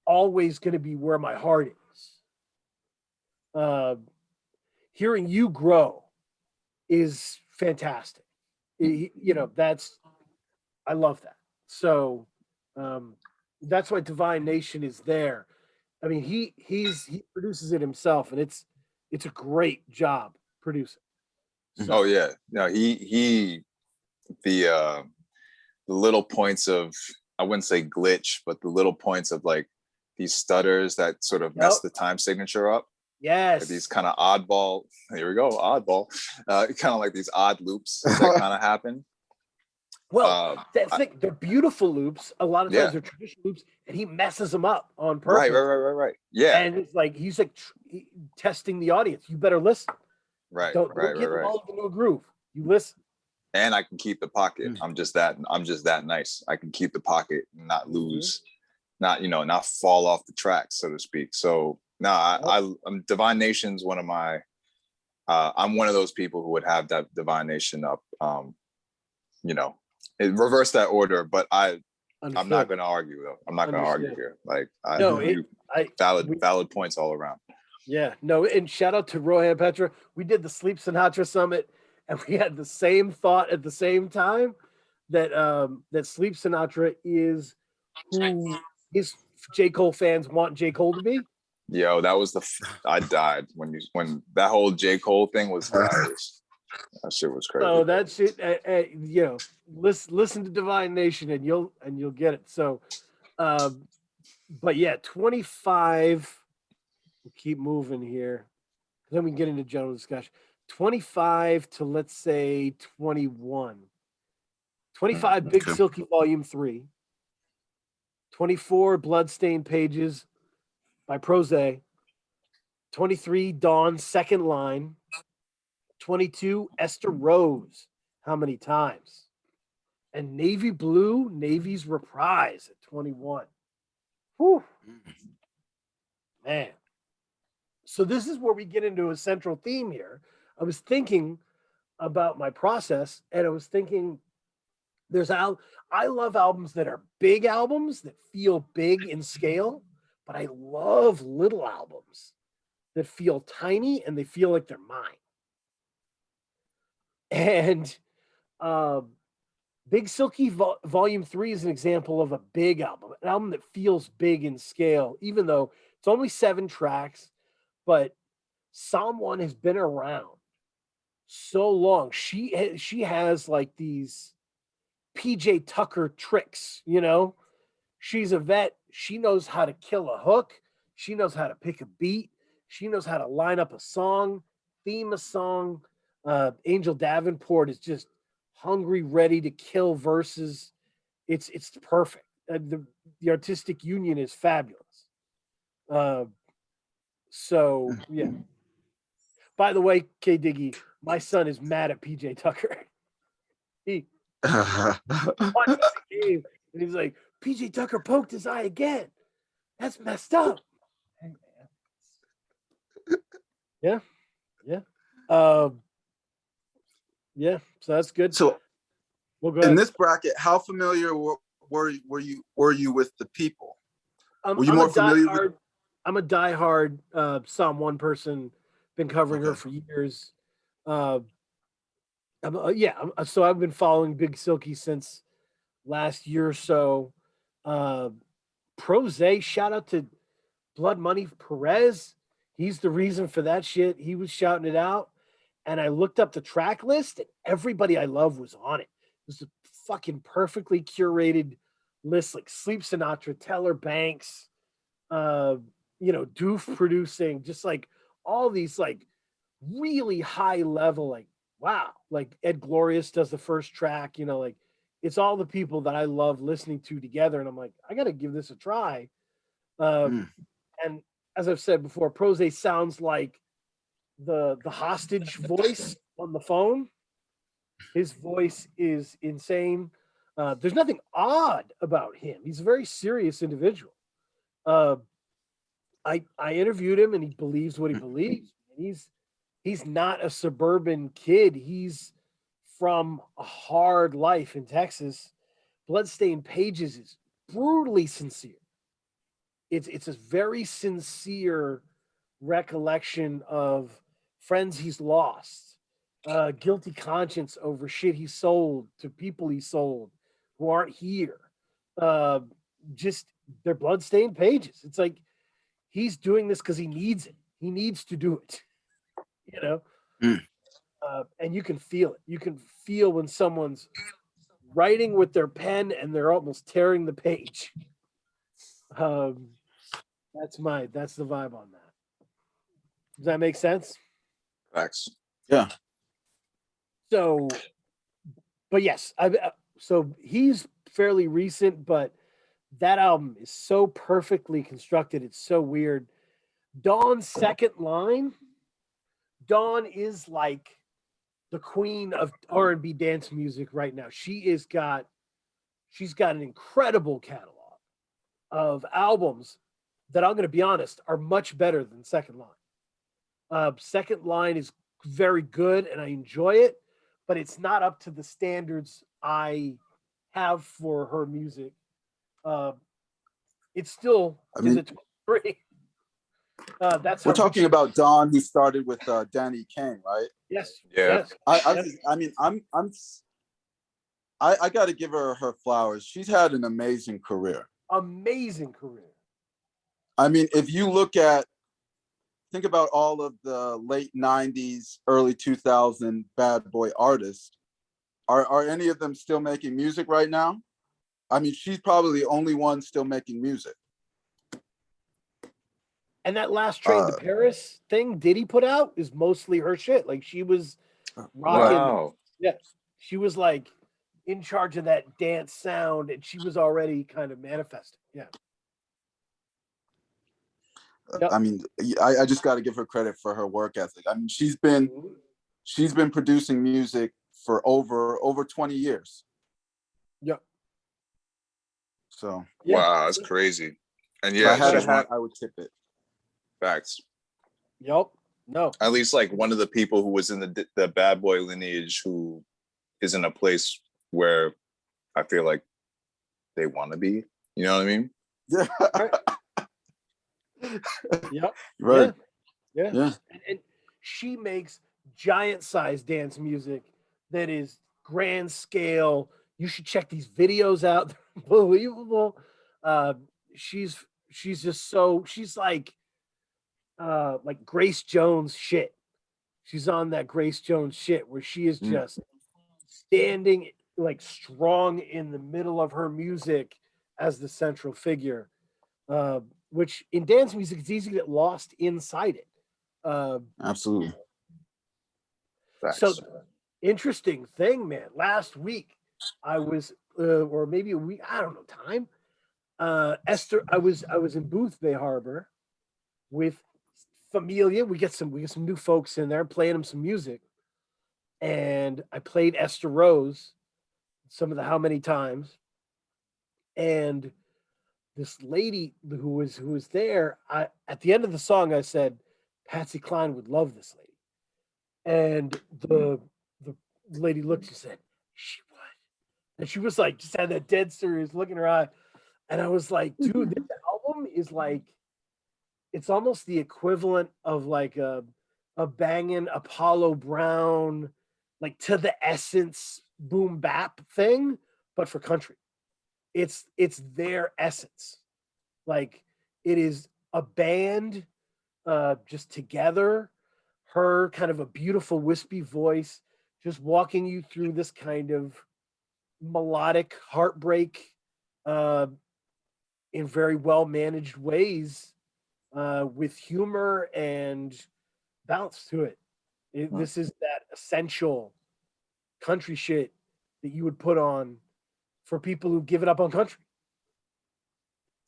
S1: always going to be where my heart is. Hearing You Grow is fantastic. I love that. So that's why Divine Nation is there. I mean, he produces it himself, and it's a great job producing.
S2: So. Oh yeah, no, the little points of, I wouldn't say glitch, but the little points of like these stutters that sort of mess the time signature up.
S1: Yes.
S2: Like these kind of oddball, here we go, oddball, kind of like these odd loops that kind of happen.
S1: Well, they're beautiful loops. A lot of times they're traditional loops, and he messes them up on purpose.
S2: Right. Yeah.
S1: And it's like he's like testing the audience. You better listen.
S2: Right.
S1: Don't get all into a groove. You listen.
S2: And I can keep the pocket. I'm just that nice. I can keep the pocket and not lose, not fall off the tracks, so to speak. So I'm Divine Nation's one of my. I'm one of those people who would have that Divine Nation up. Reverse that order, but I'm not going to argue though. I'm not going to argue here. Like, valid points all around.
S1: Yeah, no, and shout out to Rohan Petra. We did the Sleep Sinatra Summit, and we had the same thought at the same time that that Sleep Sinatra is who his J. Cole fans want J. Cole to be.
S2: Yo, that was I died when that whole J. Cole thing was hilarious. That shit was crazy.
S1: So that shit, listen to Divine Nation and you'll get it. So, but yeah, 25. We'll keep moving here. Then we can get into general discussion. 25 to let's say 21. 25 Big Silky Volume 3. 24 Bloodstained Pages by Prose. 23 Dawn Second Line. 22 Esther Rose. How many times? And Navy Blue, Navy's Reprise at 21. Whew. Man. So this is where we get into a central theme here. I was thinking about my process, and I was thinking I love albums that are big albums that feel big in scale, but I love little albums that feel tiny and they feel like they're mine. And Big Silky Volume 3 is an example of a big album, an album that feels big in scale, even though it's only 7 tracks, but someone has been around so long. She has like these PJ Tucker tricks, you know. She's a vet. She knows how to kill a hook. She knows how to pick a beat. She knows how to line up a song, theme a song. Angel Davenport is just hungry, ready to kill verses. It's perfect. The artistic union is fabulous. So yeah. By the way, K Diggy, my son is mad at PJ Tucker. He watches the game and he's like, PJ Tucker poked his eye again. That's messed up. Yeah, yeah, yeah. So that's good.
S3: So
S1: Well, go
S3: in
S1: ahead.
S3: this bracket, how familiar were you with the people? Were you
S1: I'm
S3: more
S1: a
S3: familiar
S1: diehard.
S3: with?
S1: I'm a diehard Psalm 1 person. Been covering her for years. Uh, so I've been following Big Silky since last year or so. Prose, shout out to Blood Money Perez. He's the reason for that shit. He was shouting it out. And I looked up the track list and everybody I love was on it. It was a fucking perfectly curated list, like Sleep Sinatra, Teller Banks, Doof producing, just like all these like really high level, like wow, like Ed Glorious does the first track, like it's all the people that I love listening to together. And I'm like, I got to give this a try. And as I've said before, Prose sounds like the hostage voice on the phone. His voice is insane. There's nothing odd about him. He's a very serious individual. I interviewed him and he believes what he believes. He's not a suburban kid. He's from a hard life in Texas. Bloodstained Pages is brutally sincere. It's a very sincere recollection of friends he's lost, guilty conscience over shit he sold to people he sold who aren't here. Just they're bloodstained pages. It's like he's doing this because he needs it. He needs to do it, you know. And you can feel it. You can feel when someone's writing with their pen and they're almost tearing the page. That's the vibe on that. Does that make sense?
S2: Facts.
S3: Yeah.
S1: So, but yes, so he's fairly recent, but that album is so perfectly constructed. It's so weird. Dawn's second line, Dawn is like the queen of R&B dance music right now. She's got an incredible catalog of albums that I'm going to be honest are much better than Second Line. Second Line is very good and I enjoy it, but it's not up to the standards I have for her music. It's still is it 23? That's
S3: We're talking about Dawn, who started with Danny Kane, right?
S1: Yes.
S2: Yeah.
S1: Yes.
S3: I got to give her flowers. She's had an amazing career.
S1: Amazing career.
S3: I mean, if you think about all of the late 90s, early 2000 bad boy artists, are any of them still making music right now? I mean, she's probably the only one still making music.
S1: And that Last Train to Paris thing Diddy put out is mostly her shit. Like she was rocking.
S2: Wow.
S1: Yeah. She was like in charge of that dance sound and she was already kind of manifesting. Yeah. Yep.
S3: I mean, I just got to give her credit for her work ethic. I mean, she's been producing music for over 20 years.
S1: Yep.
S3: So
S2: yeah. Wow, that's crazy. And yeah,
S3: if I had a hat, I would tip it.
S2: Facts.
S1: Yep. No.
S2: At least like one of the people who was in the bad boy lineage who is in a place where I feel like they want to be. You know what I mean?
S3: Yeah.
S1: Right. Yep.
S3: Right.
S1: Yeah. And she makes giant size dance music that is grand scale. You should check these videos out. They're unbelievable. She's just so she's like like Grace Jones shit. She's on that Grace Jones shit where she is just standing like strong in the middle of her music as the central figure, which in dance music it's easy to get lost inside it.
S3: Absolutely.
S1: So interesting thing, man. Last week I was, or maybe a week, I don't know time. Esther, I was in Booth Bay Harbor with Familia. We get some new folks in there playing them some music, and I played Esther Rose some of the how many times, and this lady who was there, at the end of the song I said Patsy Cline would love this lady, and the lady looked and said she would, and she was like just had that dead serious look in her eye, and I was like, dude, this album is like, it's almost the equivalent of like a banging Apollo Brown, like To the Essence boom bap thing, but for country. It's their essence. Like it is a band just together, her kind of a beautiful wispy voice, just walking you through this kind of melodic heartbreak in very well managed ways, with humor and balance to it. This is that essential country shit that you would put on for people who give it up on country.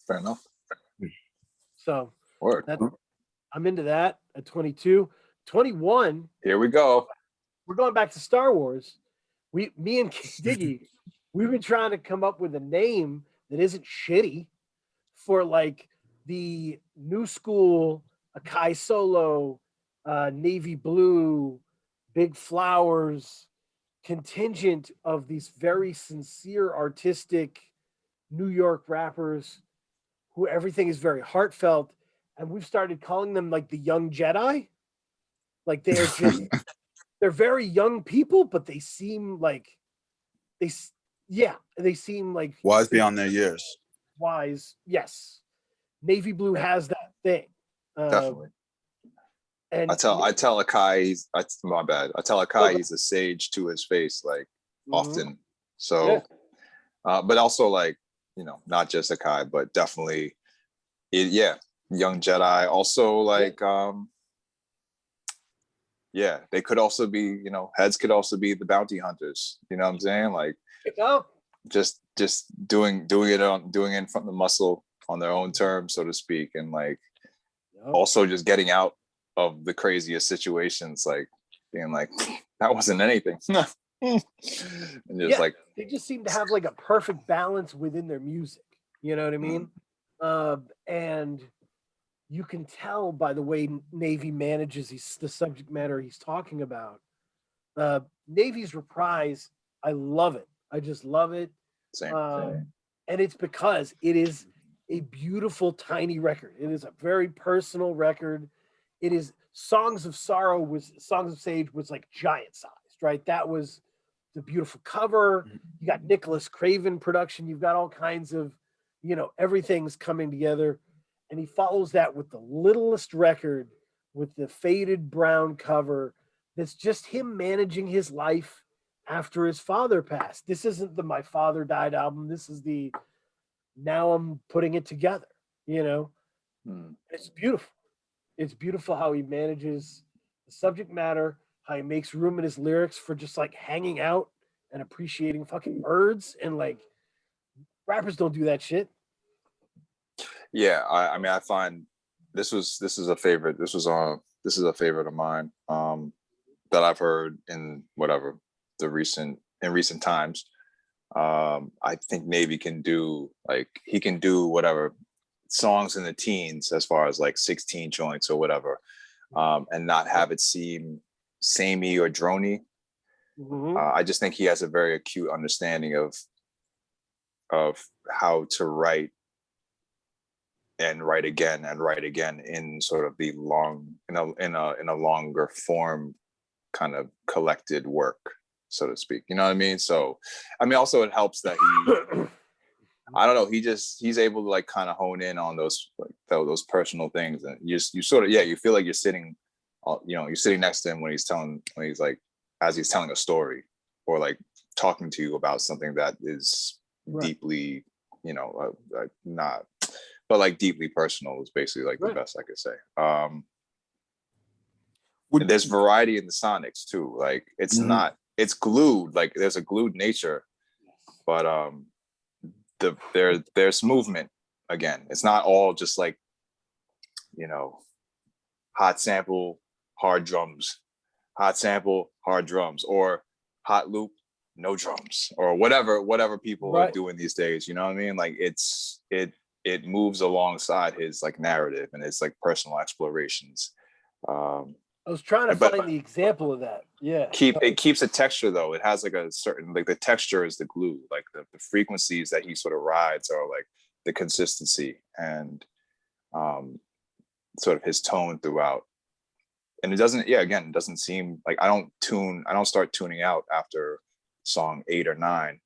S2: Fair enough.
S1: So
S2: Word.
S1: I'm into that at 22. 21.
S2: Here we go.
S1: We're going back to Star Wars. Me and Diggy, we've been trying to come up with a name that isn't shitty for like the new school Akai Solo, navy blue, big flowers contingent of these very sincere, artistic New York rappers who everything is very heartfelt. And we've started calling them like the young Jedi. Like they're just, they're very young people, but they seem like they seem like
S3: wise beyond their years.
S1: Wise. Yes. Navy blue has that thing.
S2: Definitely.
S1: And
S2: I tell Akai, my bad. I tell Akai he's a sage to his face, like often. So, but also like, not just Akai, but definitely, young Jedi. Also like, they could also be, heads could also be the bounty hunters. You know what I'm saying? Like, just doing it in front of the muscle on their own terms, so to speak, and like also just getting out of the craziest situations, like being like, that wasn't anything. And just like
S1: they just seem to have like a perfect balance within their music. You know what I mean? And you can tell by the way Navy manages the subject matter he's talking about. Navy's Reprise, I love it. I just love it.
S2: Same.
S1: And it's because it is a beautiful, tiny record. It is a very personal record. It is Songs of Sage was like giant sized, right? That was the beautiful cover. You got Nicholas Craven production. You've got all kinds of, everything's coming together. And he follows that with the littlest record with the faded brown cover. That's just him managing his life after his father passed. This isn't the My Father Died album. This is the now I'm putting it together, It's beautiful. It's beautiful how he manages the subject matter, how he makes room in his lyrics for just like hanging out and appreciating fucking birds, and like rappers don't do that shit.
S2: Yeah, I mean, I find this is a favorite. This is a favorite of mine that I've heard in recent times. I think Navy can do whatever songs in the teens as far as like 16 joints or whatever, and not have it seem samey or drony. I just think he has a very acute understanding of how to write and write again in sort of the in a longer form kind of collected work, so to speak. You know what I mean? So, I mean, also it helps that I don't know. He's able to like kind of hone in on those like those personal things, and you sort of you feel like you're sitting, you're sitting next to him when he's like as he's telling a story, or like talking to you about something that is deeply, not, but like deeply personal is basically like the best I could say. There's variety in the sonics too. Like it's not, it's glued. Like there's a glued nature, but there's movement again. It's not all just like, hot sample, hard drums, hot sample, hard drums, or hot loop, no drums, or whatever people are doing these days. You know what I mean? Like it moves alongside his like narrative and his like personal explorations.
S1: I was trying to find the example of that. Yeah.
S2: It keeps a texture though. It has like a certain, like the texture is the glue, like the frequencies that he sort of rides are like the consistency and sort of his tone throughout. And it doesn't seem like I don't start tuning out after song 8 or 9.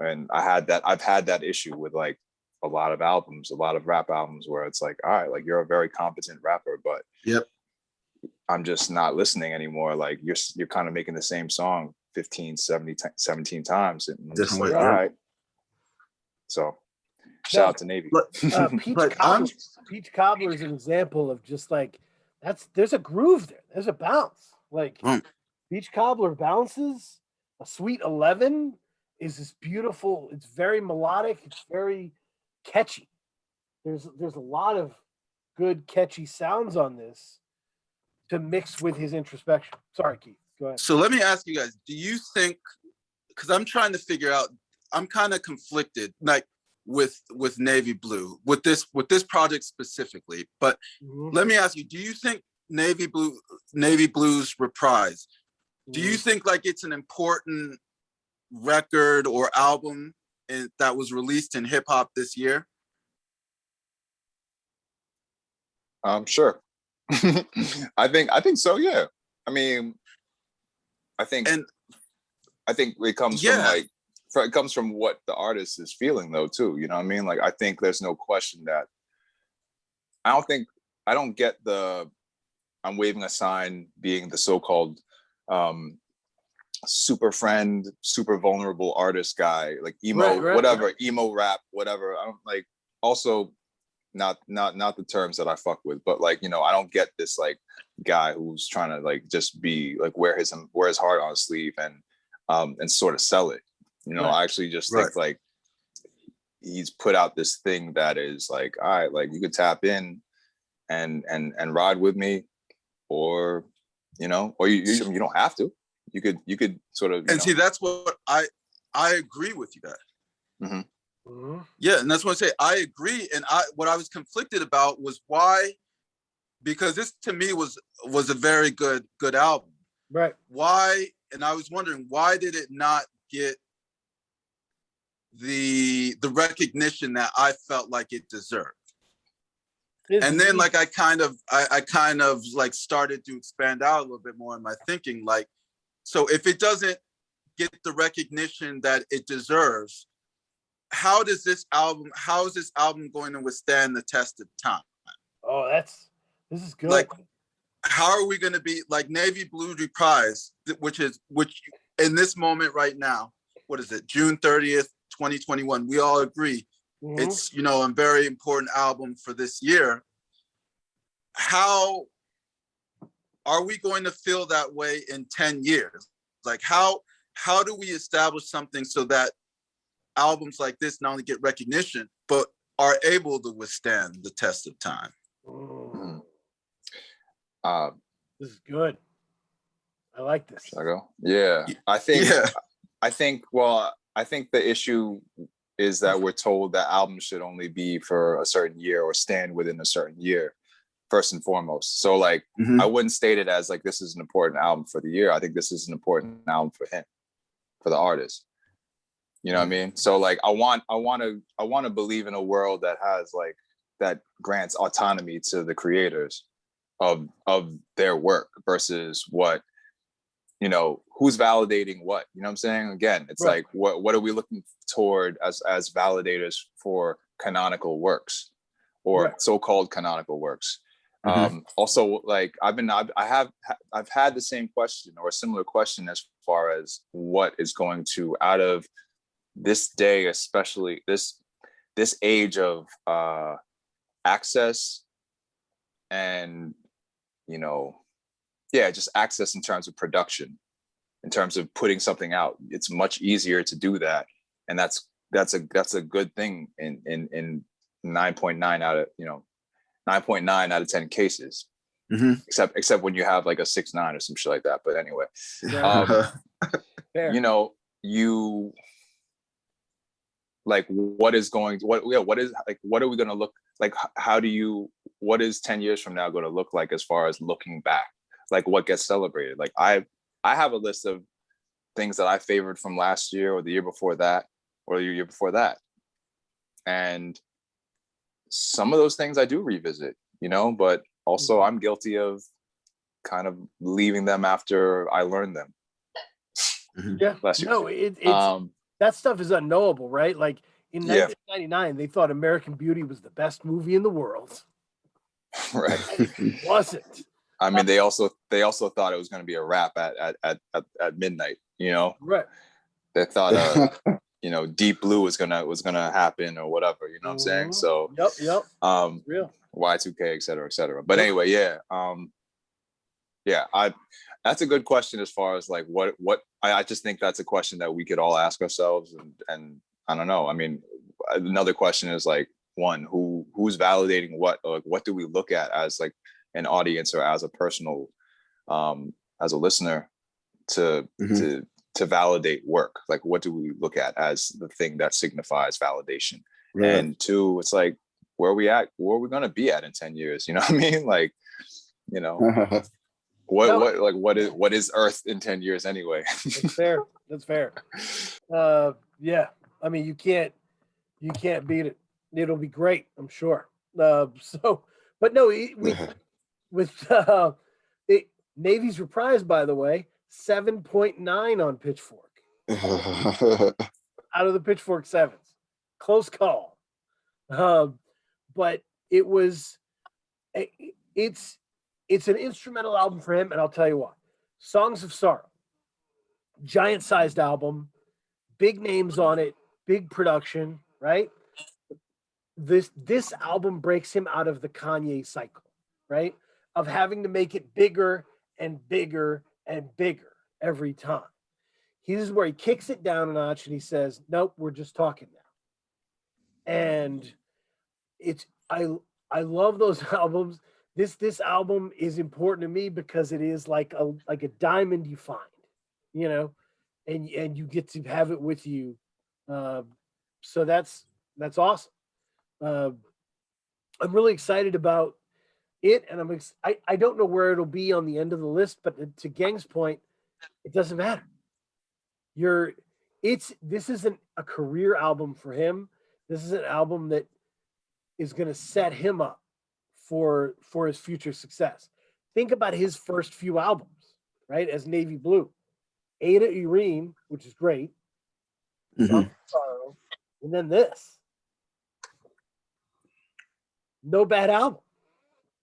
S2: And I've had that issue with like a lot of rap albums where it's like, all right, like you're a very competent rapper, but I'm just not listening anymore. Like you're kind of making the same song 15, 17 times. And I'm just like, all right. So shout out to Navy.
S1: Peach Cobbler is an example of just like, there's a groove there. There's a bounce. Like Peach Cobbler bounces. A Sweet 11 is this beautiful. It's very melodic. It's very catchy. There's a lot of good catchy sounds on this to mix with his introspection. Sorry, Keith. Go ahead.
S3: So let me ask you guys, do you think, because I'm trying to figure out, I'm kind of conflicted, like with Navy Blue, with this project specifically, but let me ask you, do you think Navy Blue's Reprise, do you think like it's an important record or album that was released in hip hop this year?
S2: Sure. I think so. Yeah. I mean, I think it comes from like, it comes from what the artist is feeling though too. You know what I mean? Like I think there's no question that I don't get the I'm waving a sign being the so-called super friend, super vulnerable artist guy, like emo, whatever, emo rap, whatever. I don't like, also not the terms that I fuck with, but like, I don't get this like guy who's trying to like just be like wear his heart on his sleeve and sort of sell it. I actually just think like he's put out this thing that is like, all right, like you could tap in and ride with me, or you don't have to. You could sort of
S3: see, that's what I agree with you guys. Yeah, and that's what I say. I agree, and what I was conflicted about was why, because this to me was a very good album.
S1: Right.
S3: Why? And I was wondering, why did it not get the recognition that I felt like it deserved? And then like I kind of like started to expand out a little bit more in my thinking, like, so if it doesn't get the recognition that it deserves, how is this album going to withstand the test of time?
S1: Oh, this is good.
S3: Like, how are we going to be like Navy Blue Reprise, which in this moment right now, what is it, June 30th, 2021, we all agree it's, a very important album for this year. How are we going to feel that way in 10 years? Like how do we establish something so that albums like this not only get recognition, but are able to withstand the test of time?
S1: This is good. I like this.
S2: Should I go? Yeah. I think the issue is that we're told that albums should only be for a certain year or stand within a certain year, first and foremost. So like, I wouldn't state it as like, this is an important album for the year. I think this is an important album for him, for the artist. You know what I mean? So like, I want to believe in a world that has like, that grants autonomy to the creators of their work versus what you know, who's validating what? You know what I'm saying? Again, it's
S1: Right.
S2: like, what are we looking toward as validators for canonical works or
S1: Right.
S2: so-called canonical works?
S3: Mhm.
S2: Also, like I've had the same question or a similar question as far as what is going to, out of this day, especially this age of access and, you know, yeah, just access in terms of production, in terms of putting something out. It's much easier to do that, and that's a good thing in 9.9 out of 9.9 out of 10 cases,
S3: Mhm.
S2: except when you have like a 6.9 or some shit like that. But anyway,
S1: Right. Fair.
S2: you know, you like what is going what is like, what are we going to look like? How do you, what is 10 years from now going to look like as far as looking back? Like what gets celebrated? Like I have a list of things that I favored from last year or the year before that or the year before that, and some of those things I do revisit, you know, but also I'm guilty of kind of leaving them after I learned them.
S1: Yeah.
S2: Bless you.
S1: No, it's that stuff is unknowable, right? Like in
S2: Yeah.
S1: 1999, they thought American Beauty was the best movie in the world.
S2: Right.
S1: It wasn't.
S2: I mean, they also thought it was going to be a wrap at midnight. You know,
S1: Right.
S2: they thought you know, Deep Blue was gonna happen or whatever. You know what I'm saying? So
S1: Yep. Real.
S2: Y2K, et cetera. But anyway, yeah. That's a good question as far as like what I just think that's a question that we could all ask ourselves, and I don't know. I mean, another question is like, one, who's validating what? Like, what do we look at as like an audience or as a personal, as a listener to validate work? Like, what do we look at as the thing that signifies validation? Right. And two, it's like, where are we going to be at in 10 years? You know what I mean? Like, you know, what is Earth in 10 years anyway?
S1: That's fair. Yeah. I mean, you can't beat it. It'll be great, I'm sure. But no, Navy's Reprise, by the way, 7.9 on Pitchfork. Out of the Pitchfork sevens. Close call. But it's an instrumental album for him, and I'll tell you why. Songs of Sorrow, giant sized album, big names on it, big production, right? This album breaks him out of the Kanye cycle, right? Of having to make it bigger and bigger and bigger every time. This is where he kicks it down a notch and he says, nope, we're just talking now. And I love those albums. This album is important to me because it is like a diamond you find, you know, and you get to have it with you. So that's awesome. I'm really excited about it, and I don't know where it'll be on the end of the list, but to Geng's point, it doesn't matter. This isn't a career album for him. This is an album that is going to set him up for his future success. Think about his first few albums, right? As Navy Blue, Ada Irene, which is great, Song of Sorrow, and then this. No bad album.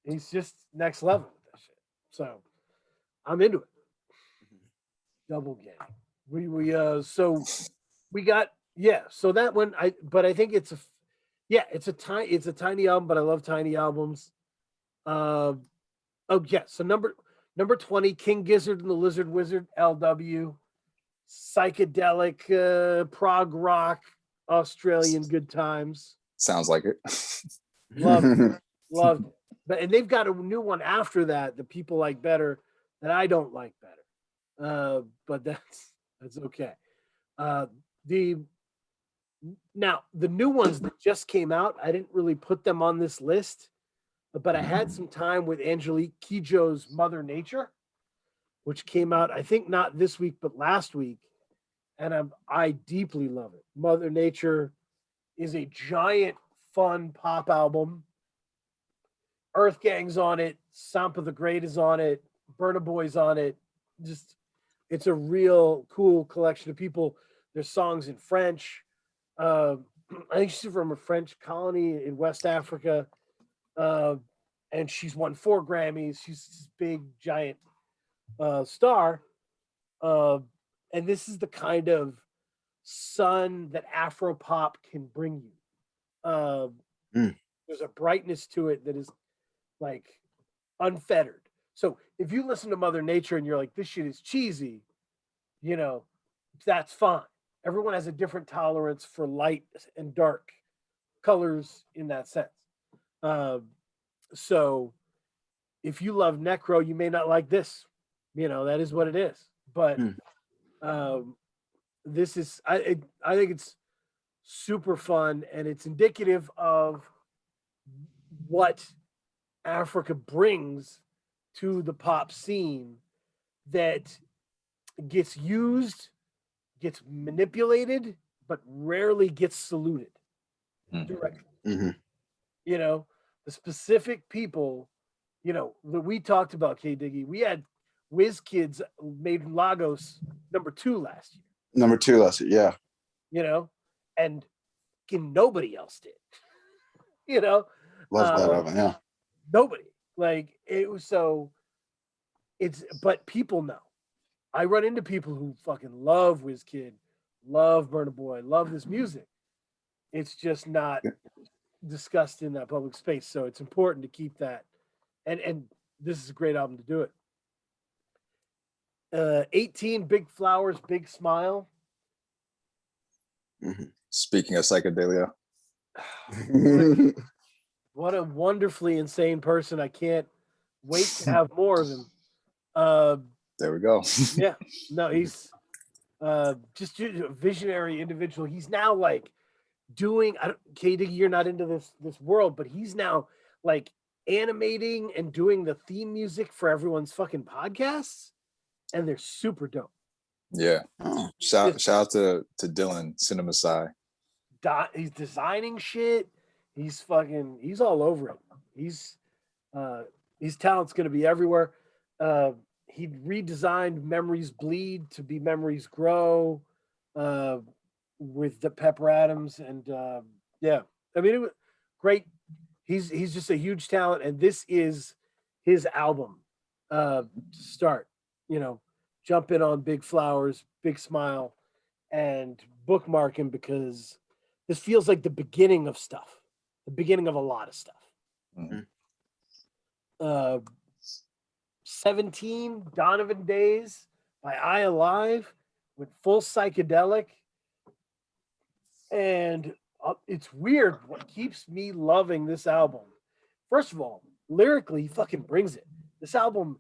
S1: He's just next level with that shit. So I'm into it. Double Gang. So that one I think it's a tiny album, but I love tiny albums. So number 20, King Gizzard and the Lizard Wizard, LW, psychedelic prog rock, Australian good times.
S2: Sounds like it.
S1: Loved it. And they've got a new one after that that people like better, that I don't like better. But that's okay. The new ones that just came out, I didn't really put them on this list, but I had some time with Angelique Kidjo's Mother Nature, which came out, I think not this week, but last week. And I deeply love it. Mother Nature is a giant, fun pop album. Earth Gang's on it. Sampa the Great is on it. Burna Boy's on it. it's a real cool collection of people. There's songs in French. I think she's from a French colony in West Africa. And she's won 4 Grammys. She's this big, giant star. And this is the kind of sun that Afro pop can bring you. There's a brightness to it that is like unfettered. So if you listen to Mother Nature and you're like, this shit is cheesy, you know, that's fine. Everyone has a different tolerance for light and dark colors in that sense. So if you love Necro, you may not like this. You know, that is what it is. But this is, I think it's super fun, and it's indicative of what Africa brings to the pop scene that gets used, gets manipulated, but rarely gets saluted directly. You know, the specific people, you know, that we talked about, K Diggy. We had WizKids made Lagos #2 last year.
S4: #2 last year, yeah.
S1: You know, and nobody else did. You know,
S4: Love that album, yeah.
S1: Nobody. Like, it was so. But people know. I run into people who fucking love WizKid, love Burna Boy, love this music. It's just not discussed in that public space. So it's important to keep that. And this is a great album to do it. 18, Big Flowers, Big Smile.
S2: Speaking of psychedelia.
S1: What a wonderfully insane person. I can't wait to have more of him.
S2: There we go.
S1: Yeah, no, he's just a visionary individual. He's now like doing, K-Diggy, you're not into this world, but he's now like animating and doing the theme music for everyone's fucking podcasts, and they're super dope.
S2: Yeah. Shout out to Dylan Cinema Sci.
S1: He's designing shit. He's all over it. His talent's gonna be everywhere. He redesigned Memories Bleed to be Memories Grow with the Pepper Adams, and yeah, I mean, it was great. He's just a huge talent, and this is his album to start. You know, jump in on Big Flowers, Big Smile, and bookmark him, because this feels like the beginning of stuff, the beginning of a lot of stuff. 17, Donovan Days by I Alive, with full psychedelic. And it's weird what keeps me loving this album. First of all, lyrically, he fucking brings it. This album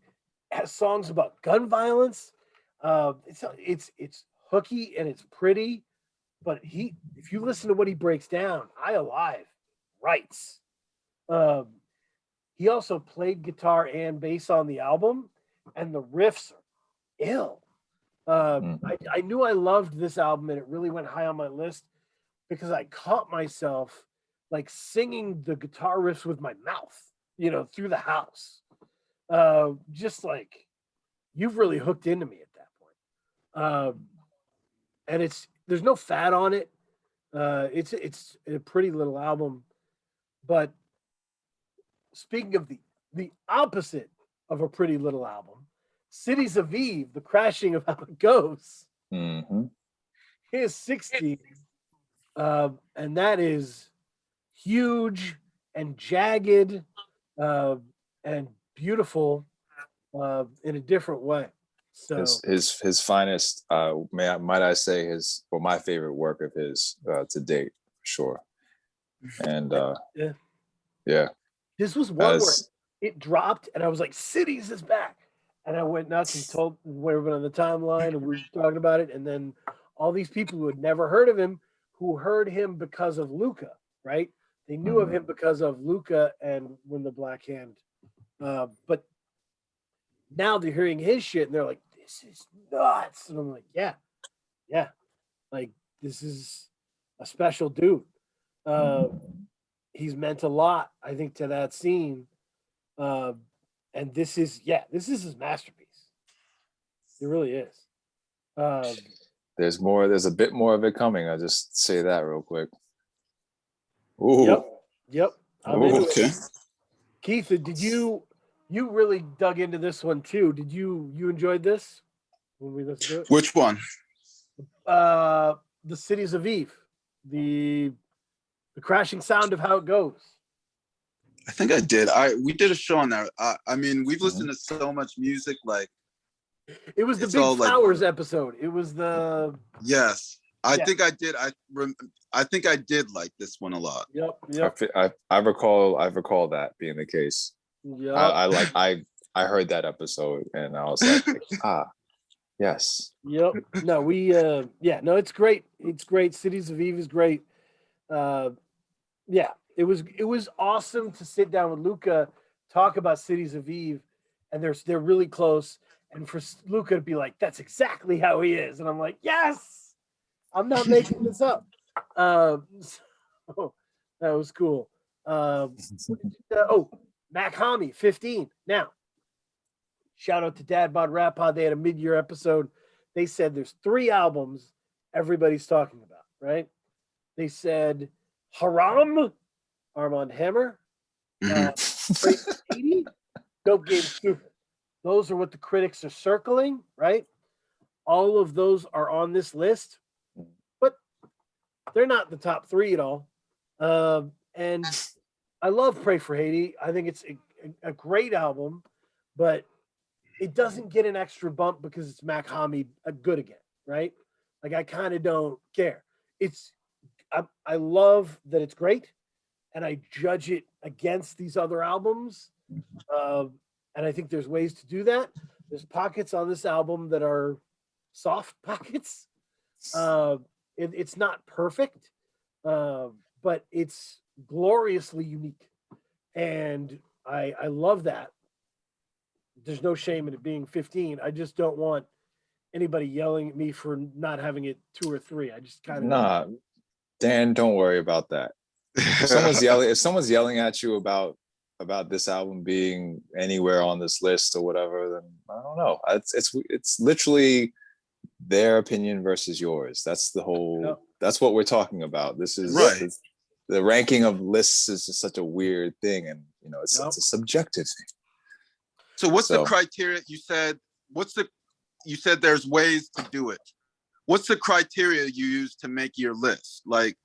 S1: has songs about gun violence. It's hooky and it's pretty, but if you listen to what he breaks down, I Alive writes. He also played guitar and bass on the album, and the riffs are ill. I knew I loved this album, and it really went high on my list because I caught myself like singing the guitar riffs with my mouth, you know, through the house. Just like, you've really hooked into me at that point. And there's no fat on it. It's a pretty little album, but speaking of the opposite of a pretty little album, Cities of Eve, the crashing of how it goes. Here's 16. And that is huge and jagged and beautiful in a different way. So
S2: his finest, might I say, my favorite work of his to date, for sure. And yeah.
S1: This was one where it dropped, and I was like, Cities is back. And I went nuts and told everyone on the timeline, and we were talking about it. And then all these people who had never heard of him, who heard him because of Luca, right? They knew of him because of Luca and When the Black Hand. But now they're hearing his shit, and they're like, this is nuts. And I'm like, yeah. Like, this is a special dude. He's meant a lot, I think, to that scene. And this is his masterpiece. It really is.
S2: There's more. There's a bit more of it coming. I'll just say that real quick. Ooh.
S1: Yep. I'm
S2: Ooh,
S1: into
S3: Okay.
S1: it. Keith, did you really dug into this one too? Did you enjoyed this when we listened to it?
S3: Which one?
S1: The Cities of Eve, the crashing sound of how it goes.
S3: I think I did. We did a show on that. I mean, we've listened to so much music. Like,
S1: It was the
S3: it's
S1: Big
S3: all like,
S1: Flowers episode. It was the
S3: yes. I
S1: Yeah.
S3: think I did. I think I did like this one a lot.
S1: yep.
S2: I recall that being the case.
S1: Yep.
S2: I heard that episode and I was like, yes.
S1: Yep. No, no, it's great. It's great. Cities of Eve is great. Yeah, it was awesome to sit down with Luca, talk about Cities of Eve, and they're really close. And for Luca to be like, that's exactly how he is. And I'm like, yes, I'm not making this up. So that was cool. Mac Hami, 15. Now, shout out to Dad Bod Rap Pod. They had a mid-year episode. They said there's 3 albums everybody's talking about, right? They said Haram, Armand Hammer, Crazy 80, Dope Game Stupid. Those are what the critics are circling, right? All of those are on this list, but they're not the top 3 at all. And I love Pray for Haiti. I think it's a great album, but it doesn't get an extra bump because it's Mac Hami good again, right? Like, I kind of don't care. I love that it's great, and I judge it against these other albums. And I think there's ways to do that. There's pockets on this album that are soft pockets. It's not perfect, but it's gloriously unique. And I love that. There's no shame in it being 15. I just don't want anybody yelling at me for not having it 2 or 3. I just kind of
S2: Nah, Dan, don't worry about that. If someone's yelling at you about this album being anywhere on this list or whatever, then I don't know. It's literally their opinion versus yours. That's the whole. That's what we're talking about. This is
S3: Right.
S2: The ranking of lists is just such a weird thing, and it's a subjective thing.
S3: So what's the criteria? You said there's ways to do it. What's the criteria you use to make your list? Like,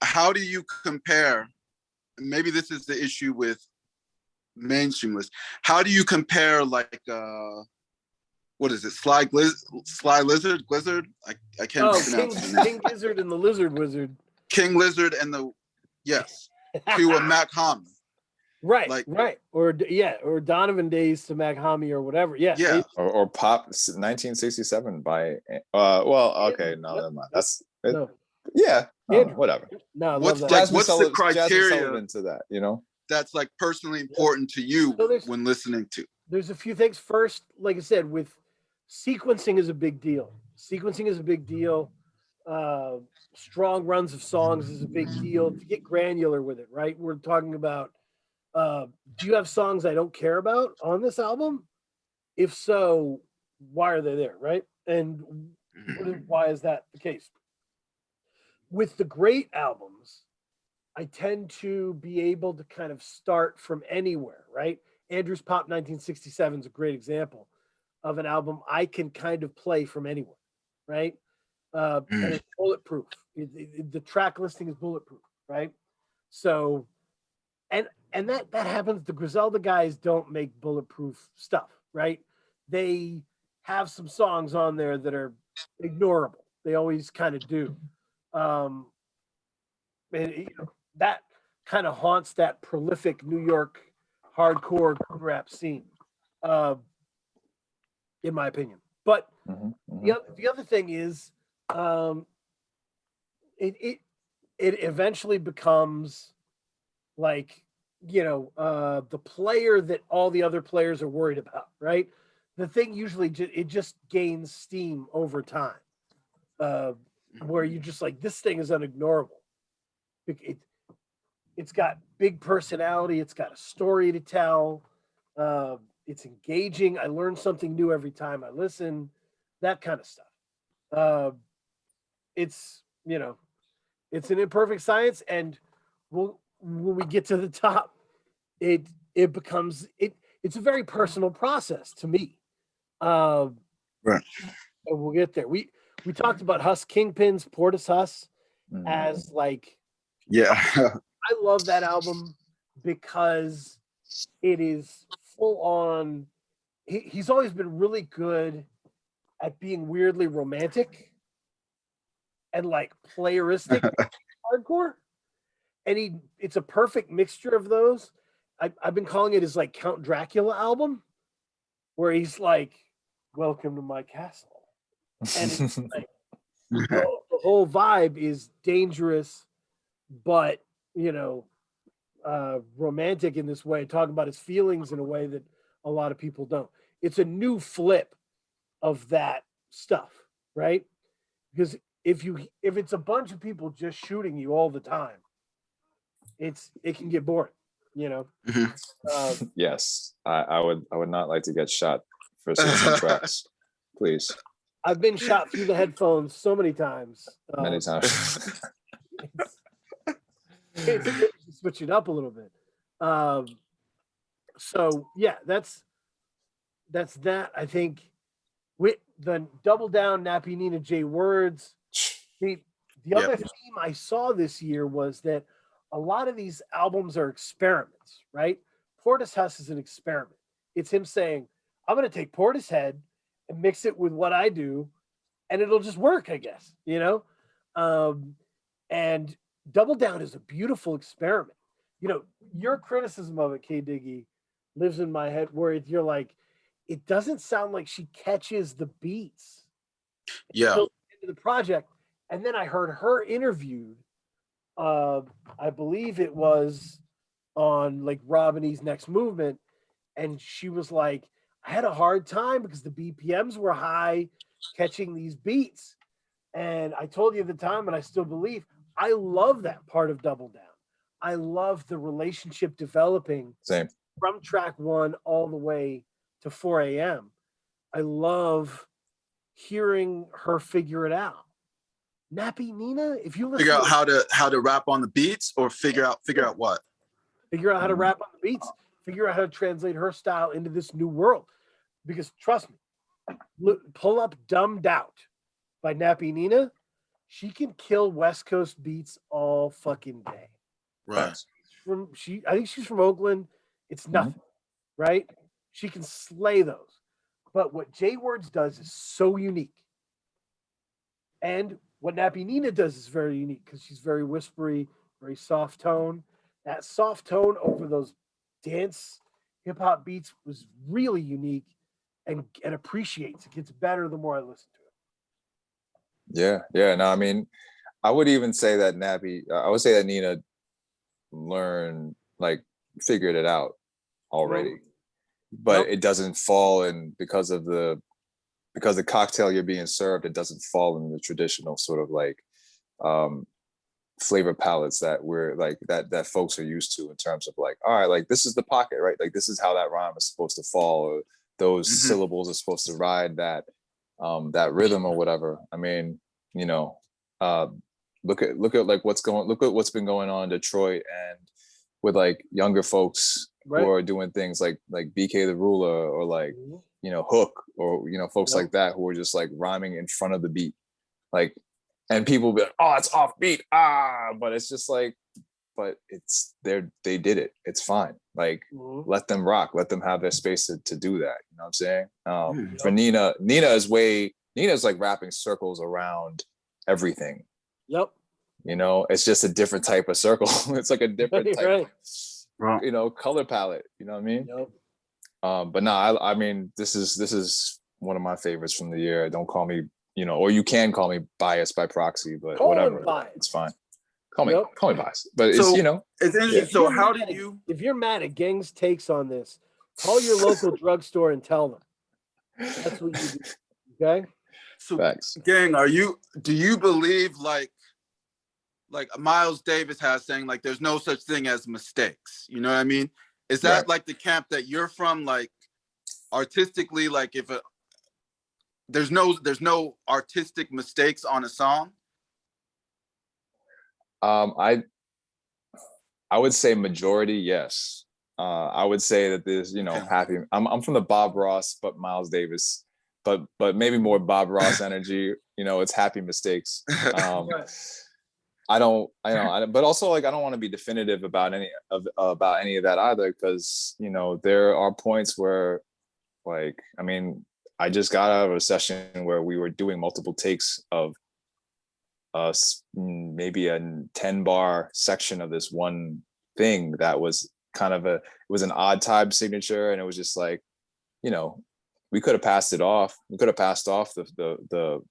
S3: how do you compare? Maybe this is the issue with mainstream lists. How do you compare, like, what is it? Sly Lizard? I can't pronounce it.
S1: King Gizzard and the Lizard Wizard.
S3: King Lizard and to a Mac Hami.
S1: Right. Or Donovan Days to Mac Hami or whatever. Yeah.
S2: Or Pop 1967 by okay, no, never mind. That's it.
S1: No.
S2: Yeah. Whatever.
S1: No, I
S3: what's
S1: love that.
S3: what's the criteria
S2: into that,
S3: that's like personally important to you when listening to?
S1: There's a few things. First, like I said, with sequencing is a big deal. Strong runs of songs is a big deal. To get granular with it, right? We're talking about, do you have songs I don't care about on this album? If so, why are they there, right? And why is that the case? With the great albums, I tend to be able to kind of start from anywhere, right? Andrew's Pop 1967 is a great example of an album I can kind of play from anywhere, right? And it's bulletproof. The track listing is bulletproof, right? So, and that happens. The Griselda guys don't make bulletproof stuff, right? They have some songs on there that are ignorable. They always kind of do. And that kind of haunts that prolific New York hardcore rap scene, in my opinion. But the other thing is, it eventually becomes like, the player that all the other players are worried about, right? The thing usually it just gains steam over time, where you're just like, this thing is unignorable. It's got big personality. It's got a story to tell. It's engaging. I learn something new every time I listen. That kind of stuff. It's, it's an imperfect science, and when we get to the top, it becomes it's a very personal process to me.
S4: Right.
S1: And we'll get there. We talked about Huss Kingpin's Portis Huss
S2: Mhm.
S1: as like,
S4: Yeah.
S1: I love that album because it is full on. He's always been really good at being weirdly romantic and like playeristic hardcore, and it's a perfect mixture of those. I've been calling it his like Count Dracula album, where he's like, "Welcome to my castle," and it's like the whole vibe is dangerous, but romantic in this way, talking about his feelings in a way that a lot of people don't. It's a new flip of that stuff, right? Because if it's a bunch of people just shooting you all the time, it can get boring,
S2: Yes, I would not like to get shot for 16 tracks, please.
S1: I've been shot through the headphones so many times.
S2: Many times.
S1: It's good to switch it up a little bit. So yeah, that's that. I think with the Double Down, Nappy Nina J words. The other theme I saw this year was that a lot of these albums are experiments, right? Portis Huss is an experiment. It's him saying, I'm going to take Portishead and mix it with what I do, and it'll just work, I guess, and Double Down is a beautiful experiment. Your criticism of it, K. Diggy, lives in my head where you're like, it doesn't sound like she catches the beats.
S3: Yeah.
S1: Into the project. And then I heard her interviewed, I believe it was on like Rob and E's Next Movement. And she was like, I had a hard time because the BPMs were high catching these beats. And I told you at the time, and I still believe, I love that part of Double Down. I love the relationship developing
S2: Same.
S1: from track 1 all the way to 4 a.m. I love hearing her figure it out. Nappy Nina, if you listen
S3: Figure out how to rap on the beats, or figure out what?
S1: Figure out how to rap on the beats. Figure out how to translate her style into this new world. Because trust me, pull up Dumbed Out by Nappy Nina. She can kill West Coast beats all fucking day.
S3: Right.
S1: I think she's from Oakland. It's nothing, right? She can slay those. But what J Words does is so unique. And what Nappy Nina does is very unique because she's very whispery, very soft tone. That soft tone over those dance hip hop beats was really unique and appreciates. It gets better the more I listen to it.
S2: Yeah. No, I mean, I would even say that I would say that Nina figured it out already, but it doesn't fall in because the cocktail you're being served, it doesn't fall in the traditional sort of like flavor palettes that we're like that folks are used to in terms of like, all right, like this is the pocket, right? Like this is how that rhyme is supposed to fall, or those syllables are supposed to ride that rhythm or whatever. I mean, look at like what's been going on in Detroit and with like younger folks who are doing things like BK the Ruler or like Hook or folks like that who are just like rhyming in front of the beat, like, and people be like, oh, it's offbeat, but it's just like, but it's they did it, it's fine, like let them rock, let them have their space to do that, you know what I'm saying? For Nina's like wrapping circles around everything. It's just a different type of circle. It's like a different type of color palette, you know what I mean? But no, I mean, this is one of my favorites from the year. Don't call me, or you can call me biased by proxy, but whatever, it's fine. Call me biased, but it's
S3: it's interesting. So how did you?
S1: If you're mad at Geng's takes on this, call your local drugstore and tell them. That's what you do. Okay.
S3: So,
S2: Thanks.
S3: Geng, do you believe like Miles Davis has saying like there's no such thing as mistakes? You know what I mean? Is that like the camp that you're from? Like artistically, like if there's no artistic mistakes on a song?
S2: I would say majority, yes. I would say that there's,
S3: Okay.
S2: happy. I'm from the Bob Ross, but Miles Davis, but maybe more Bob Ross energy. It's happy mistakes.
S1: Right.
S2: But also like I don't want to be definitive about any of that either, because there are points where, like, I mean, I just got out of a session where we were doing multiple takes of maybe a 10-bar section of this one thing that was kind of it was an odd time signature, and it was just like, we could have passed it off. We could have passed off the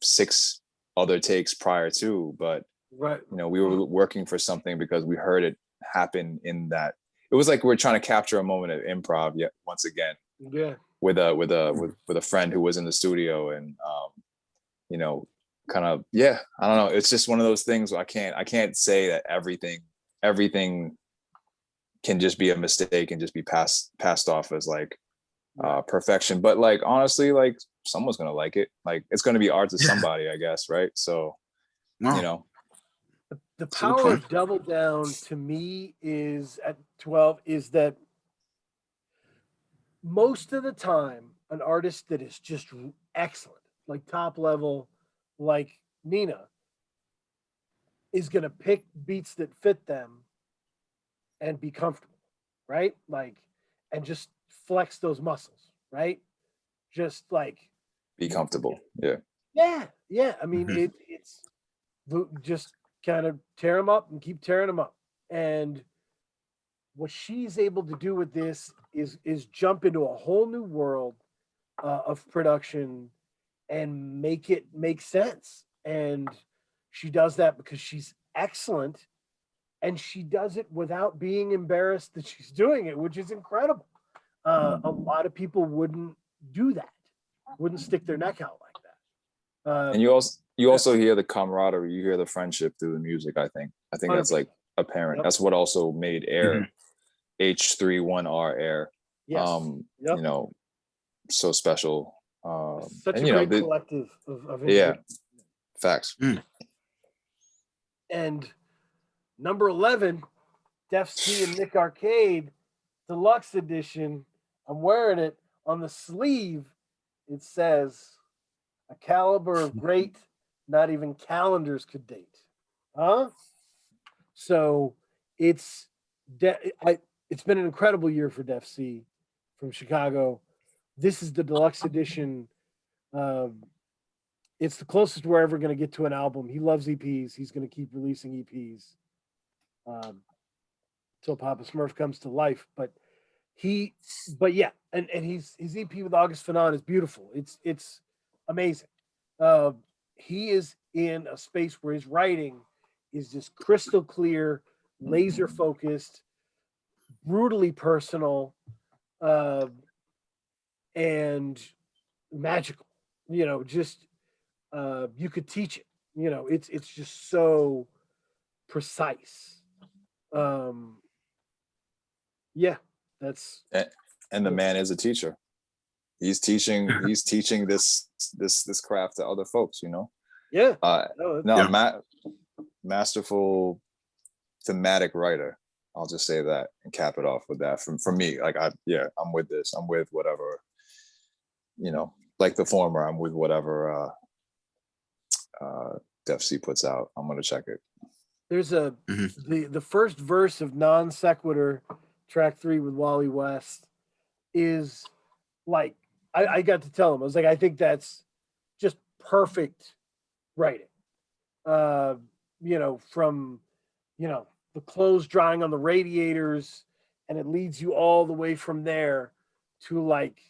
S2: 6 other takes prior to, but
S1: Right.
S2: we were working for something because we heard it happen in that. It was like we're trying to capture a moment of improv yet once again.
S1: Yeah.
S2: With a friend who was in the studio, and kind of, yeah, I don't know. It's just one of those things where I can't say that everything can just be a mistake and just be passed off as like perfection. But like, honestly, like, someone's gonna like it. Like, it's gonna be art to somebody, I guess, right? So,
S3: No.
S1: The power of Double Down to me is at 12 is that most of the time, an artist that is just excellent, like top level, like Nina, is going to pick beats that fit them and be comfortable, right? Like, and just flex those muscles, right? Just like
S2: be comfortable. Yeah.
S1: Yeah. I mean, it's just kind of tear them up and keep tearing them up. And what she's able to do with this is jump into a whole new world of production and make it make sense. And she does that because she's excellent, and she does it without being embarrassed that she's doing it, which is incredible. A lot of people wouldn't do that, wouldn't stick their neck out like that.
S2: And you also hear the camaraderie, you hear the friendship through the music. I think that's like apparent.
S1: Yep.
S2: That's what also made Air H31R Air.
S1: Yes. Yep.
S2: So special.
S1: Such
S2: and,
S1: a great collective of
S2: yeah, facts.
S1: And number 11, Def C and Nick Arcade Deluxe Edition. I'm wearing it on the sleeve. It says, "A caliber of great, not even calendars could date." Huh? So it's been an incredible year for Def C from Chicago. This is the deluxe edition. It's the closest we're ever going to get to an album. He loves EPs. He's going to keep releasing EPs till Papa Smurf comes to life. But yeah, and his EP with August Fanon is beautiful. It's amazing. He is in a space where his writing is just crystal clear, laser focused, brutally personal, and magical. Just you could teach it. It's just so precise. Yeah, that's.
S2: And the man is a teacher. He's teaching this craft to other folks.
S1: Yeah.
S2: Masterful thematic writer. I'll just say that and cap it off with that. From me, like I'm with this. I'm with whatever, like the former. I'm with whatever Def C puts out. I'm gonna check it.
S1: There's the first verse of Non Sequitur, track 3 with Wally West, is like I got to tell him, I was like, I think that's just perfect writing. From the clothes drying on the radiators, and it leads you all the way from there to like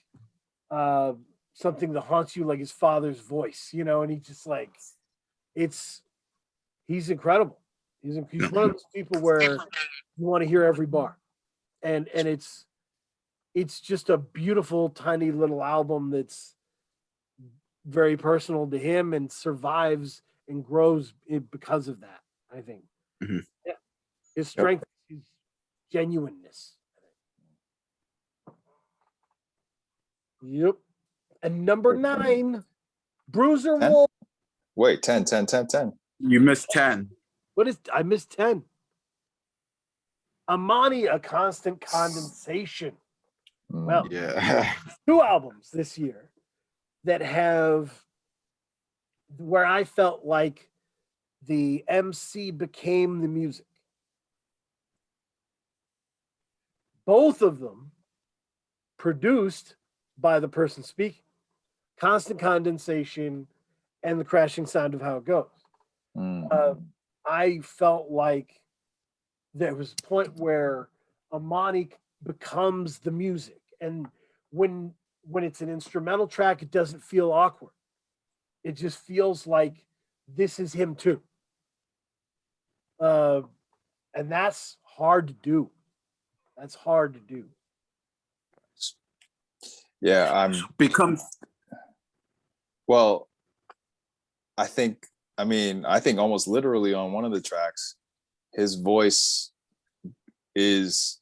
S1: something that haunts you, like his father's voice, and he just like he's incredible. He's one of those people where you want to hear every bar, and it's just a beautiful tiny little album that's very personal to him and survives and grows because of that. I think. Yeah, his strength, his genuineness. Yep. And number 9, Bruiser
S2: 10?
S1: Wolf.
S2: Wait, 10, 10, 10, 10.
S3: You missed 10.
S1: What is, I missed 10. Amani, A Constant Condensation. Well,
S3: Yeah.
S1: 2 albums this year that have, where I felt like the MC became the music. Both of them produced by the person speaking. Constant Condensation and The Crashing Sound of How It Goes. I felt like there was a point where Amani becomes the music, and when it's an instrumental track, it doesn't feel awkward. It just feels like this is him too, and that's hard to do. That's hard to do.
S2: Yeah,
S3: Becomes
S2: well, I think almost literally on one of the tracks, his voice is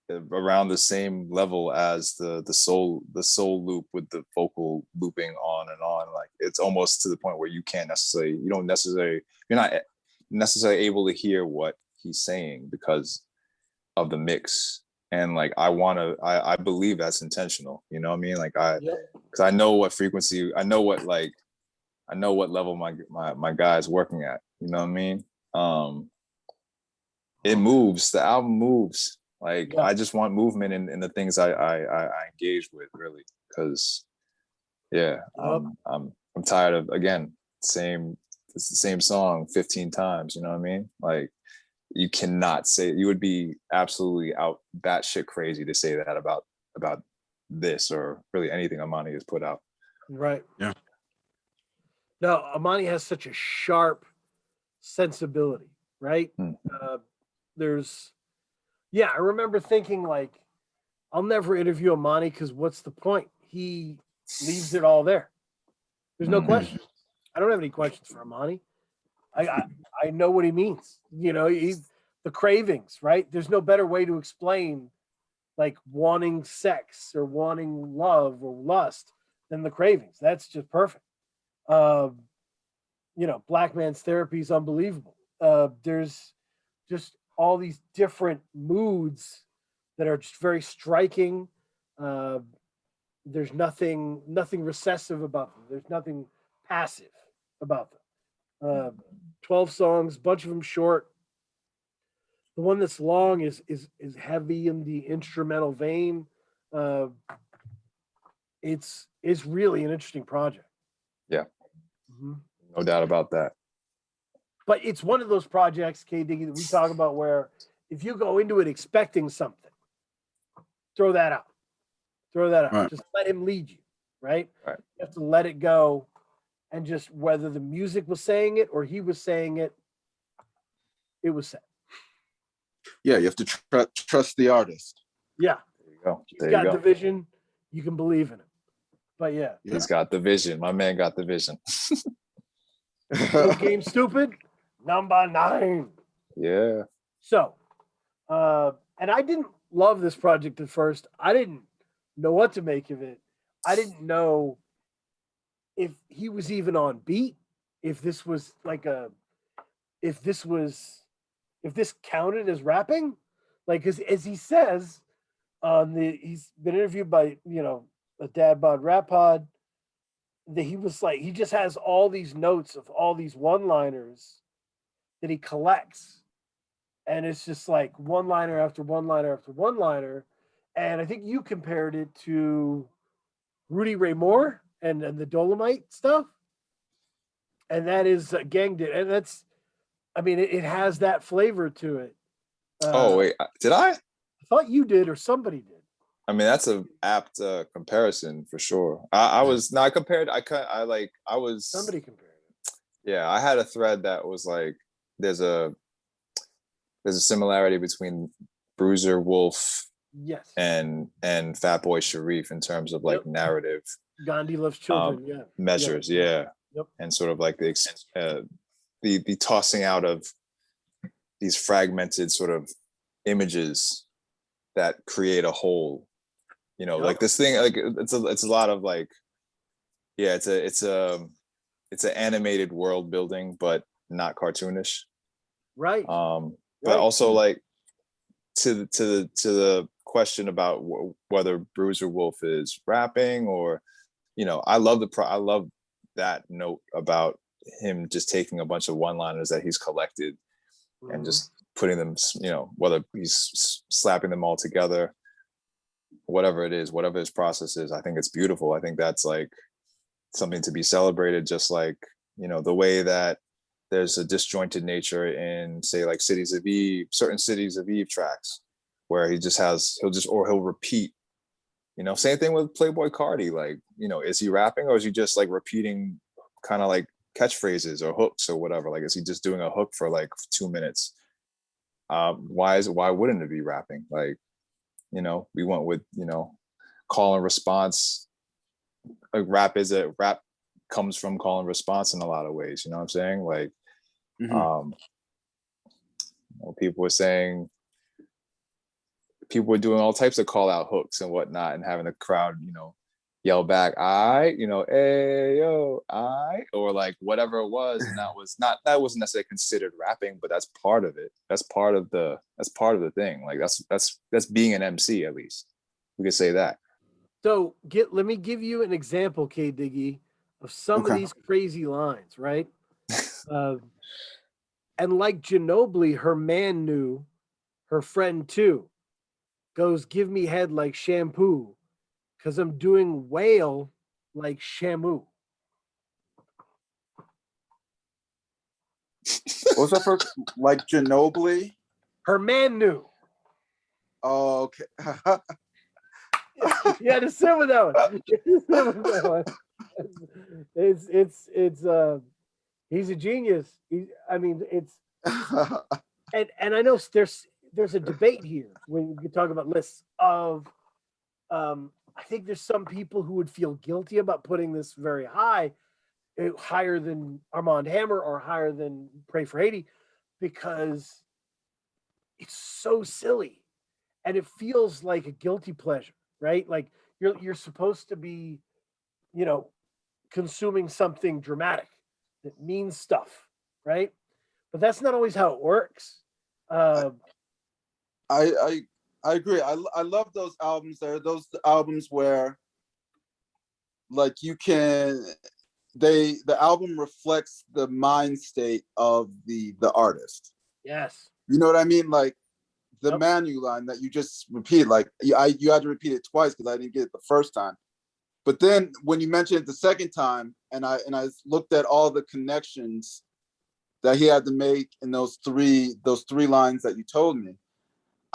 S2: around the same level as the soul loop, with the vocal looping on and on. Like, it's almost to the point where you're not necessarily able to hear what he's saying because of the mix. And like, I believe that's intentional, you know what I mean? Like, because I know what frequency, I know what level my guy's working at, you know what I mean? It moves, the album moves. Like, I just want movement in the things I engage with, really, because I'm tired of, again, it's the same song 15 times, you know what I mean? Like, you cannot say, you would be absolutely out batshit crazy to say that about this, or really anything Amani has put out.
S1: Right.
S3: Yeah.
S1: No, Amani has such a sharp sensibility, right? I remember thinking, like, I'll never interview Amani because what's the point? He leaves it all there. There's no questions. I don't have any questions for Amani. I know what he means. You know, the cravings, right? There's no better way to explain like wanting sex or wanting love or lust than the cravings. That's just perfect. Black man's therapy is unbelievable. There's just all these different moods that are just very striking. There's nothing recessive about them. There's nothing passive about them. 12 songs, bunch of them short. The one that's long is heavy in the instrumental vein. It's really an interesting project.
S2: Yeah, no doubt about that.
S1: But it's one of those projects, K. Diggy, that we talk about where if you go into it expecting something, throw that out.
S3: Right.
S1: Just let him lead you, right?
S2: Right.
S1: You have to let it go, and just whether the music was saying it or he was saying it, it was said.
S3: Yeah, you have to trust the artist.
S1: Yeah.
S2: There you go.
S1: He's got the vision. You can believe in him. But yeah.
S2: He's got the vision. My man got the vision.
S1: No Game Stupid, number 9.
S2: Yeah.
S1: So, and I didn't love this project at first. I didn't know what to make of it. I didn't know if he was even on beat, if this was like if this counted as rapping, like, as he says he's been interviewed by, a Dad Bod Rap Pod, that he was like, he just has all these notes of all these one-liners that he collects. And it's just like one-liner after one-liner after one-liner. And I think you compared it to Rudy Ray Moore and the Dolomite stuff. And that is Gang did. And that's, I mean, it has that flavor to it.
S2: Wait, did I?
S1: I thought you did, or somebody did.
S2: I mean, that's a apt comparison for sure. I was somebody compared it. Yeah, I had a thread that was like, there's a similarity between Bruiser Wolf,
S1: yes,
S2: and Fatboy Sharif in terms of like narrative.
S1: Gandhi Loves Children,
S2: measures,
S1: Yep.
S2: And sort of like the tossing out of these fragmented sort of images that create a whole, like this thing, like it's a lot of like yeah, it's an animated world building, but not cartoonish.
S1: Right.
S2: But
S1: Right.
S2: also like to the question about whether Bruiser Wolf is rapping or, you know, I love that note about him just taking a bunch of one-liners that he's collected and just putting them, you know, whether he's slapping them all together, whatever it is, whatever his process is. I think it's beautiful. I think that's like something to be celebrated, just like, you know, the way that there's a disjointed nature in, say, like certain Cities of Eve tracks, where he'll repeat, you know, same thing with Playboy Cardi. Like, you know, is he rapping or is he just like repeating kind of like catchphrases or hooks or whatever? Like, is he just doing a hook for like 2 minutes? Why wouldn't it be rapping? Like, you know, we went with, you know, call and response. Like rap comes from call and response in a lot of ways. You know what I'm saying? Like, you know, people were doing all types of call out hooks and whatnot, and having the crowd, you know, yell back, "I," you know, "Hey yo, I," or like whatever it was, and that wasn't necessarily considered rapping, but that's part of it. That's part of the thing. Like that's being an MC, at least we could say that.
S1: So let me give you an example, K Diggy, of some of these crazy lines, right? And like Ginobili, her man knew, her friend too, goes, give me head like shampoo, because I'm doing whale like Shamu.
S3: What was that for? Like Ginobili?
S1: Her man knew.
S3: Oh, okay.
S1: You had to sit with that one. It's he's a genius. It's and I know there's a debate here when you talk about lists of I think there's some people who would feel guilty about putting this very high, higher than Armand Hammer or higher than Pray for Haiti, because it's so silly and it feels like a guilty pleasure, right? Like you're supposed to be, you know, consuming something dramatic that means stuff, right? But that's not always how it works.
S3: I agree. I love those albums. There are those albums where, like, the album reflects the mind state of the artist.
S1: Yes.
S3: You know what I mean? Like the Manu line that you just repeat. Like you had to repeat it twice because I didn't get it the first time. But then when you mentioned it the second time, and I looked at all the connections that he had to make in those three lines that you told me,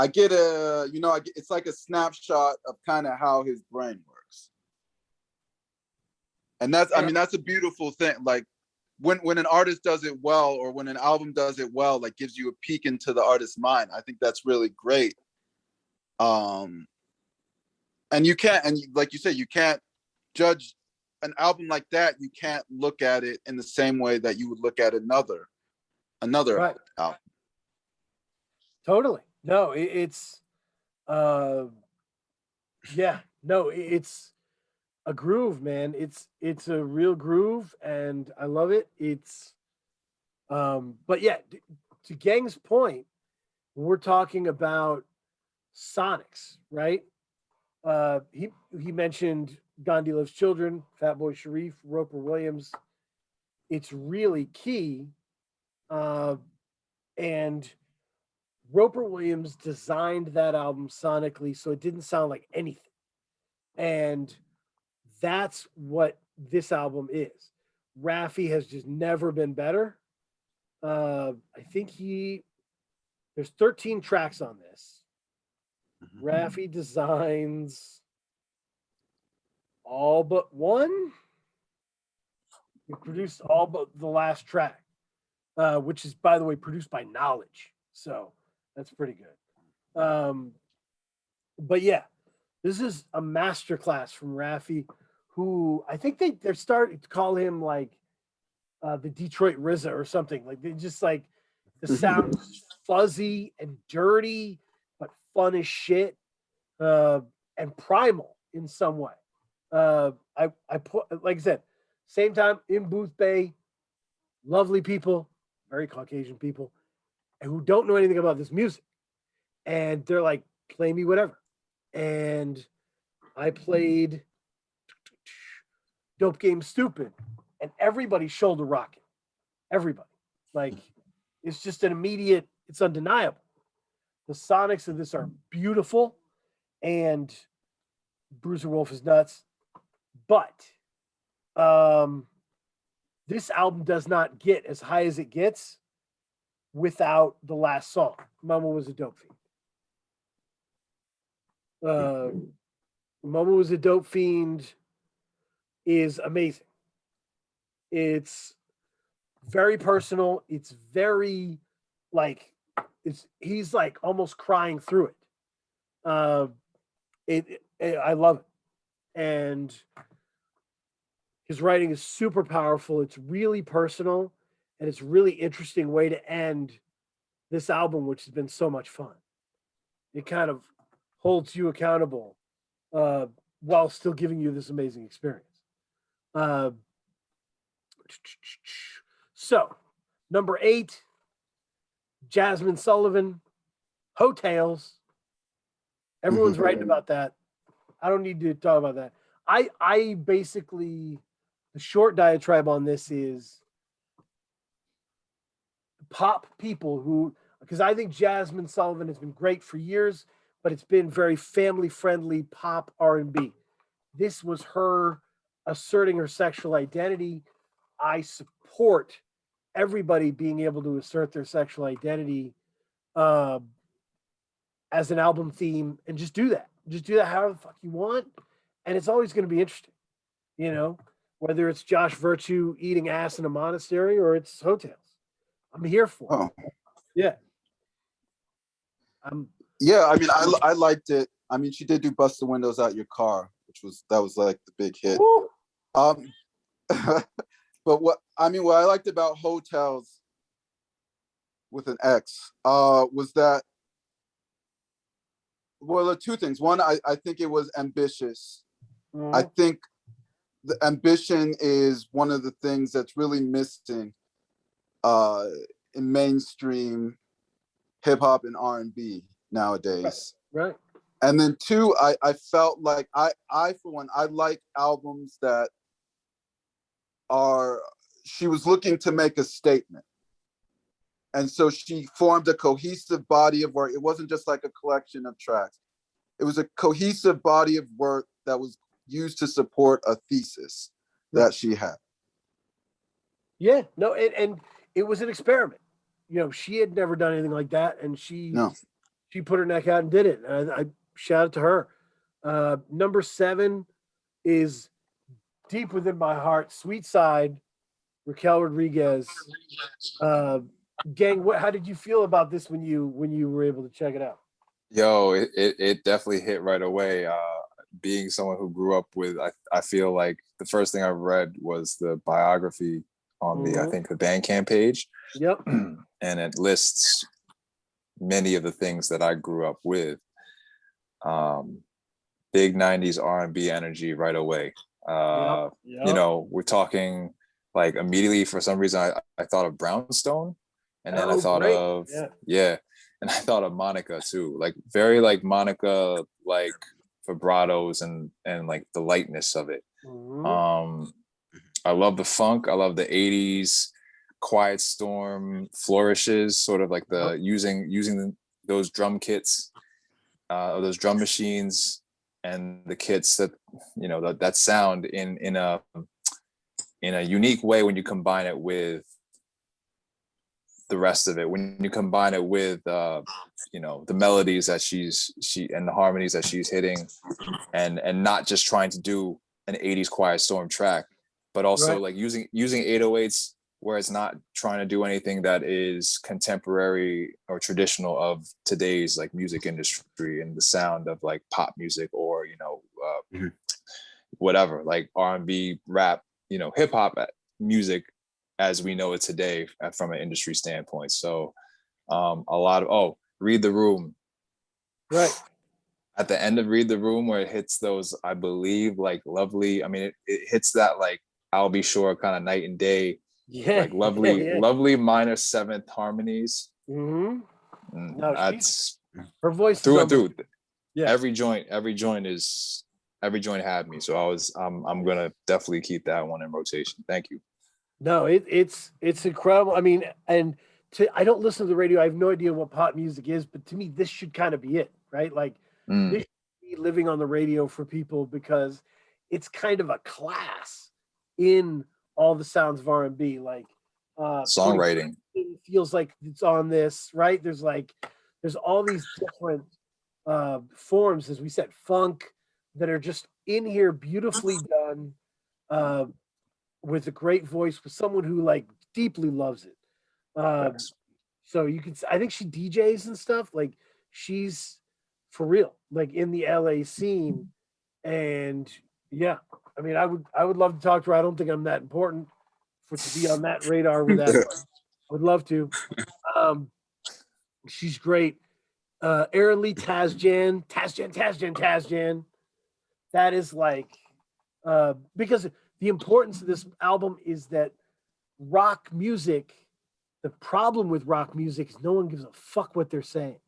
S3: I get it's like a snapshot of kind of how his brain works. And that's a beautiful thing. Like when an artist does it well, or when an album does it well, like gives you a peek into the artist's mind. I think that's really great. And like you said, you can't judge an album like that. You can't look at it in the same way that you would look at another
S1: Right.
S3: album.
S1: Totally. No, it's it's a groove, man. It's a real groove and I love it. It's but yeah, to Geng's point, we're talking about sonics, right? He mentioned Gandhi Loves Children, Fatboy Sharif, Roper Williams. It's really key. And Roper Williams designed that album sonically so it didn't sound like anything. And that's what this album is. Raffi has just never been better. I think there's 13 tracks on this. Raffi designs all but one. He produced all but the last track, which is, by the way, produced by Knowledge. So that's pretty good. But yeah, this is a masterclass from Raffi, who I think they're starting to call him like the Detroit RZA or something. Like they just like the sound is fuzzy and dirty, but fun as shit, and primal in some way. I put, like I said, Same time in Booth Bay, lovely people, very Caucasian people, and who don't know anything about this music. And they're like, play me whatever. And I played Dope Game Stupid, and everybody's shoulder rocking. Everybody. Like, it's just an immediate, it's undeniable. The sonics of this are beautiful, and Bruiser Wolf is nuts. But this album does not get as high as it gets without the last song. Mama Was a Dope Fiend. Mama Was a Dope Fiend is amazing. It's very personal. It's very like he's like almost crying through it. I love it. And his writing is super powerful. It's really personal, and it's really interesting way to end this album, which has been so much fun. It kind of holds you accountable while still giving you this amazing experience. So, number 8, Jasmine Sullivan, Hotels. Everyone's writing about that. I don't need to talk about that. I basically, the short diatribe on this is pop people who, because I think Jasmine Sullivan has been great for years, but it's been very family-friendly pop R&B. This was her asserting her sexual identity. I support everybody being able to assert their sexual identity as an album theme, and just do that. Just do that however the fuck you want, and it's always going to be interesting, you know, whether it's Josh Virtue eating ass in a monastery or it's Hotels. I'm here for it. Yeah.
S3: Yeah, I mean, I liked it. I mean, she did do Bust the Windows Out Your Car, that was like the big hit. But what I liked about Hotels with an X was that, well, there are two things. One, I think it was ambitious. I think the ambition is one of the things that's really missing in mainstream hip hop and R&B nowadays.
S1: Right.
S3: And then two, I felt like I for one, I like albums that she was looking to make a statement. And so she formed a cohesive body of work. It wasn't just like a collection of tracks. It was a cohesive body of work that was used to support a thesis that she had. Yeah,
S1: no, and it was an experiment. You know, she had never done anything like that, and she put her neck out and did it. And I shout out to her. Number 7 is deep within my heart. Sweet Side, Raquel Rodriguez. Gang, how did you feel about this when you were able to check it out?
S2: Yo, it definitely hit right away. Being someone who grew up with, I feel like the first thing I read was the biography on the, I think the Bandcamp page.
S1: Yep.
S2: And it lists many of the things that I grew up with. Big 90s R&B energy right away.
S1: Yep.
S2: You know, we're talking like immediately, for some reason, I thought of Brownstone. And then I thought of, and I thought of Monica too. Like very like Monica, like vibratos and like the lightness of it. I love the funk. I love the 80s Quiet Storm flourishes, sort of like the using those drum kits, those drum machines, and the kits that, you know, that sound in a unique way when you combine it with the rest of it. When you combine it with you know, the melodies that she and the harmonies that she's hitting, and not just trying to do an 80s Quiet Storm track, but also like using 808s where it's not trying to do anything that is contemporary or traditional of today's like music industry and the sound of like pop music, or, you know, whatever, like R&B, rap, you know, hip hop music as we know it today from an industry standpoint. So a lot of, Read the Room.
S1: Right.
S2: At the end of Read the Room, where it hits those, I believe, like lovely, I mean, it hits that like I'll Be Sure kind of night and day,
S1: Yeah,
S2: like lovely,
S1: yeah.
S2: lovely minor seventh harmonies.
S1: Mm-hmm. No,
S2: That's
S1: her voice
S2: through
S1: is
S2: and through.
S1: Yeah.
S2: Every joint had me. So I'm gonna definitely keep that one in rotation. Thank you.
S1: No, it's incredible. I mean, and I don't listen to the radio. I have no idea what pop music is, but to me, this should kind of be it, right? Like this should be living on the radio for people because it's kind of a class in all the sounds of R&B. Like
S2: Songwriting
S1: feels like it's on this, right? There's all these different forms, as we said, funk that are just in here, beautifully done. With a great voice, with someone who like deeply loves it. So you can, I think she DJs and stuff. Like she's for real, like in the LA scene. And yeah, I mean, I would love to talk to her. I don't think I'm that important to be on that radar with that. But I would love to. She's great. Aaron Lee Tasjan. That is like because the importance of this album is that rock music, the problem with rock music is no one gives a fuck what they're saying.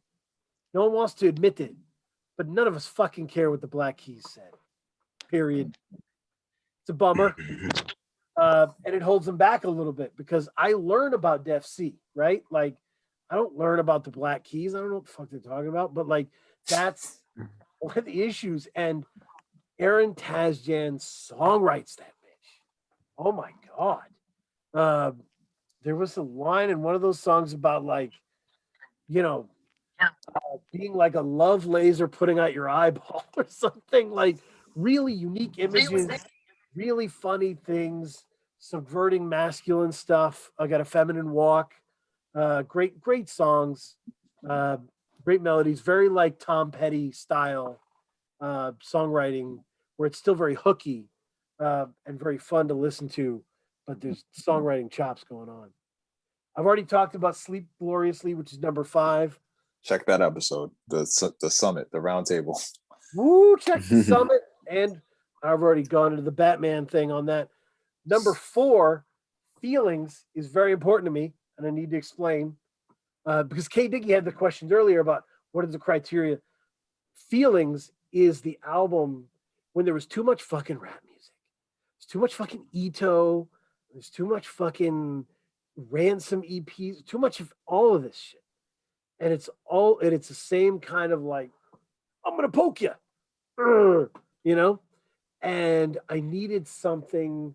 S1: No one wants to admit it, but none of us fucking care what the Black Keys said. Period. It's a bummer. And it holds them back a little bit because I learn about Def C, right? Like, I don't learn about the Black Keys. I don't know what the fuck they're talking about, but like, that's one of the issues. And Aaron Tasjan songwrites that bitch. Oh my God. There was a line in one of those songs about like, being like a love laser putting out your eyeball or something, like really unique images, really funny things, subverting masculine stuff. I got a feminine walk. Great songs, great melodies, very like Tom Petty style songwriting, where it's still very hooky and very fun to listen to, but there's songwriting chops going on. I've already talked about Sleep Gloriously, which is number 5.
S2: Check that episode, the summit, the round table.
S1: Woo, check the summit. And I've already gone into the Batman thing on that. Number 4, Feelings, is very important to me, and I need to explain because K. Diggy had the questions earlier about what is the criteria. Feelings is the album when there was too much fucking rap music. There's too much fucking Ito. There's too much fucking Ransom EPs. Too much of all of this shit. And it's the same kind of like, I'm gonna poke you, and I needed something.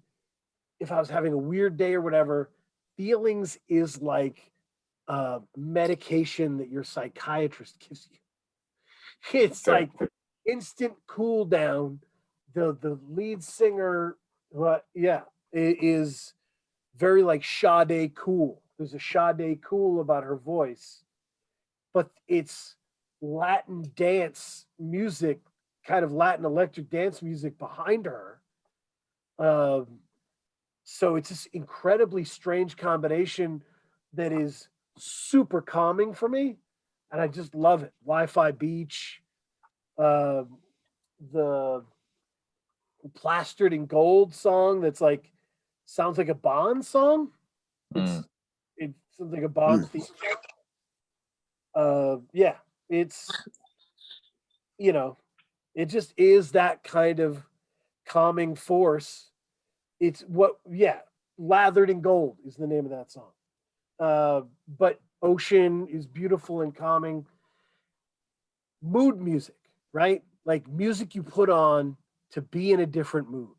S1: If I was having a weird day or whatever, Feelings is like medication that your psychiatrist gives you. It's
S2: Fair.
S1: like instant cool down. The lead singer, is very like Sade cool. There's a Sade cool about her voice, but it's Latin dance music, kind of Latin electric dance music behind her. So it's this incredibly strange combination that is super calming for me, and I just love it. Wi-Fi Beach, the Plastered in Gold song that's like sounds like a Bond song. It sounds like a Bond theme. It's it just is that kind of calming force. It's Lathered in Gold is the name of that song. But Ocean is beautiful and calming. Mood music, right? Like music you put on to be in a different mood.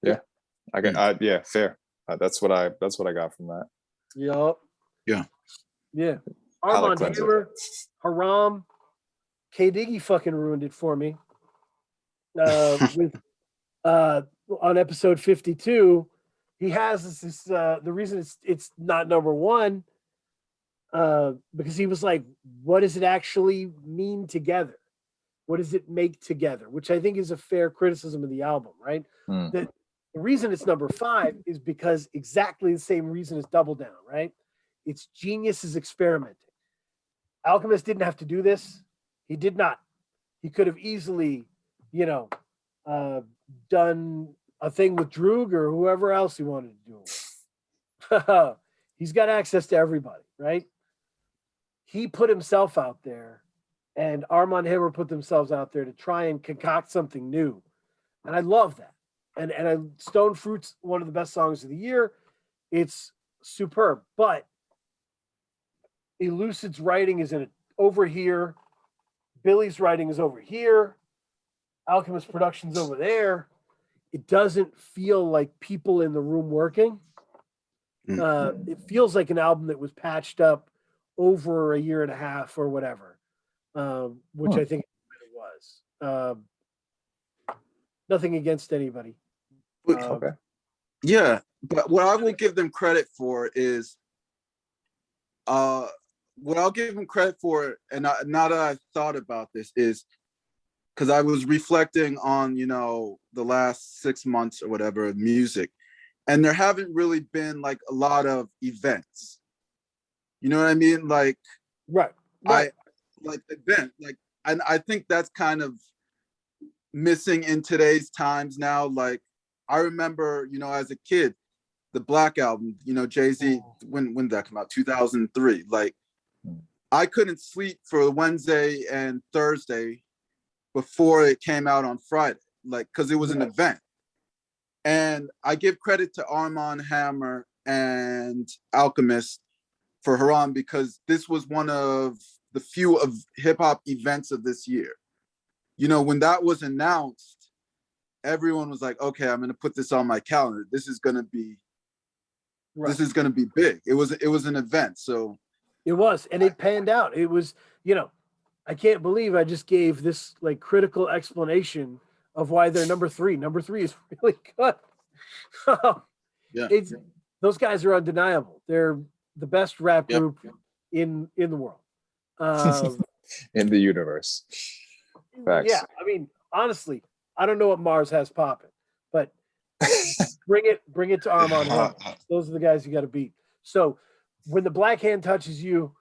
S2: Yeah, fair. That's what I got from that.
S1: Yup.
S3: Yeah.
S1: Armand Hammer, Haram, K Diggy fucking ruined it for me. With on episode 52, he has this the reason it's not number 1 because he was like, what does it actually mean together? What does it make together? Which I think is a fair criticism of the album, right? That the reason it's number 5 is because exactly the same reason as Double Down, right? It's Genius is experimenting. Alchemist didn't have to do this. He did not. He could have easily, done a thing with Droog or whoever else he wanted to do it with. He's got access to everybody, right? He put himself out there, and Armand Hammer put themselves out there to try and concoct something new. And I love that. And Stone Fruit's one of the best songs of the year. It's superb. But Elucid's writing is over here. Billy's writing is over here. Alchemist Productions over there. It doesn't feel like people in the room working. It feels like an album that was patched up over a year and a half or whatever, which I think it was. Nothing against anybody.
S3: Okay. Yeah, but what I will give them credit for is, what I'll give them credit for, and now that I've thought about this, is because I was reflecting on, the last 6 months or whatever of music, and there haven't really been like a lot of events. You know what I mean? Like,
S1: right.
S3: And I think that's kind of missing in today's times now. Like, I remember, as a kid, the Black Album, Jay-Z, when did that come out? 2003. Like, I couldn't sleep for Wednesday and Thursday before it came out on Friday, like, because it was an event. And I give credit to Armand Hammer and Alchemist for Haram, because this was one of the few of hip hop events of this year. When that was announced, everyone was like, okay, I'm going to put this on my calendar. This is going to be, this is going to be big. It was an event. So
S1: it was, and it panned out. It was, I can't believe I just gave this like critical explanation of why they're number 3. Number 3 is really good.
S3: Yeah.
S1: Those guys are undeniable. They're the best rap group in the world.
S2: In the universe. Facts.
S1: Yeah, I mean, honestly, I don't know what Mars has popping, but bring it to Armand Hammer. Those are the guys you got to beat. So when the Black Hand touches you,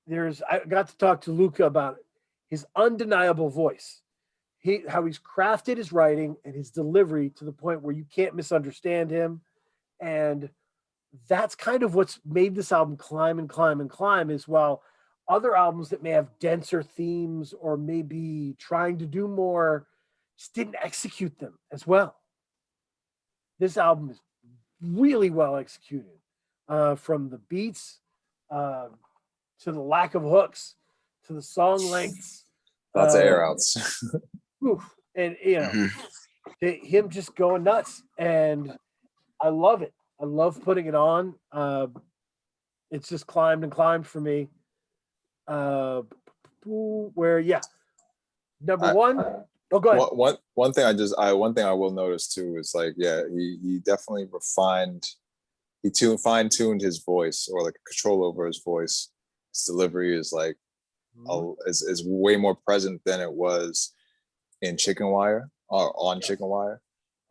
S1: I got to talk to Luca about it. His undeniable voice, how he's crafted his writing and his delivery to the point where you can't misunderstand him. And that's kind of what's made this album climb and climb and climb, is while other albums that may have denser themes or maybe trying to do more just didn't execute them as well. This album is really well executed, from the beats to the lack of hooks to the song lengths.
S2: Lots of air outs.
S1: And him just going nuts, and I love it. I love putting it on. It's just climbed and climbed for me. Number one. Oh, go ahead.
S2: One thing I will notice too is like, he definitely fine-tuned his voice, or like control over his voice. His delivery is like is way more present than it was in Chicken Wire, or on Chicken Wire,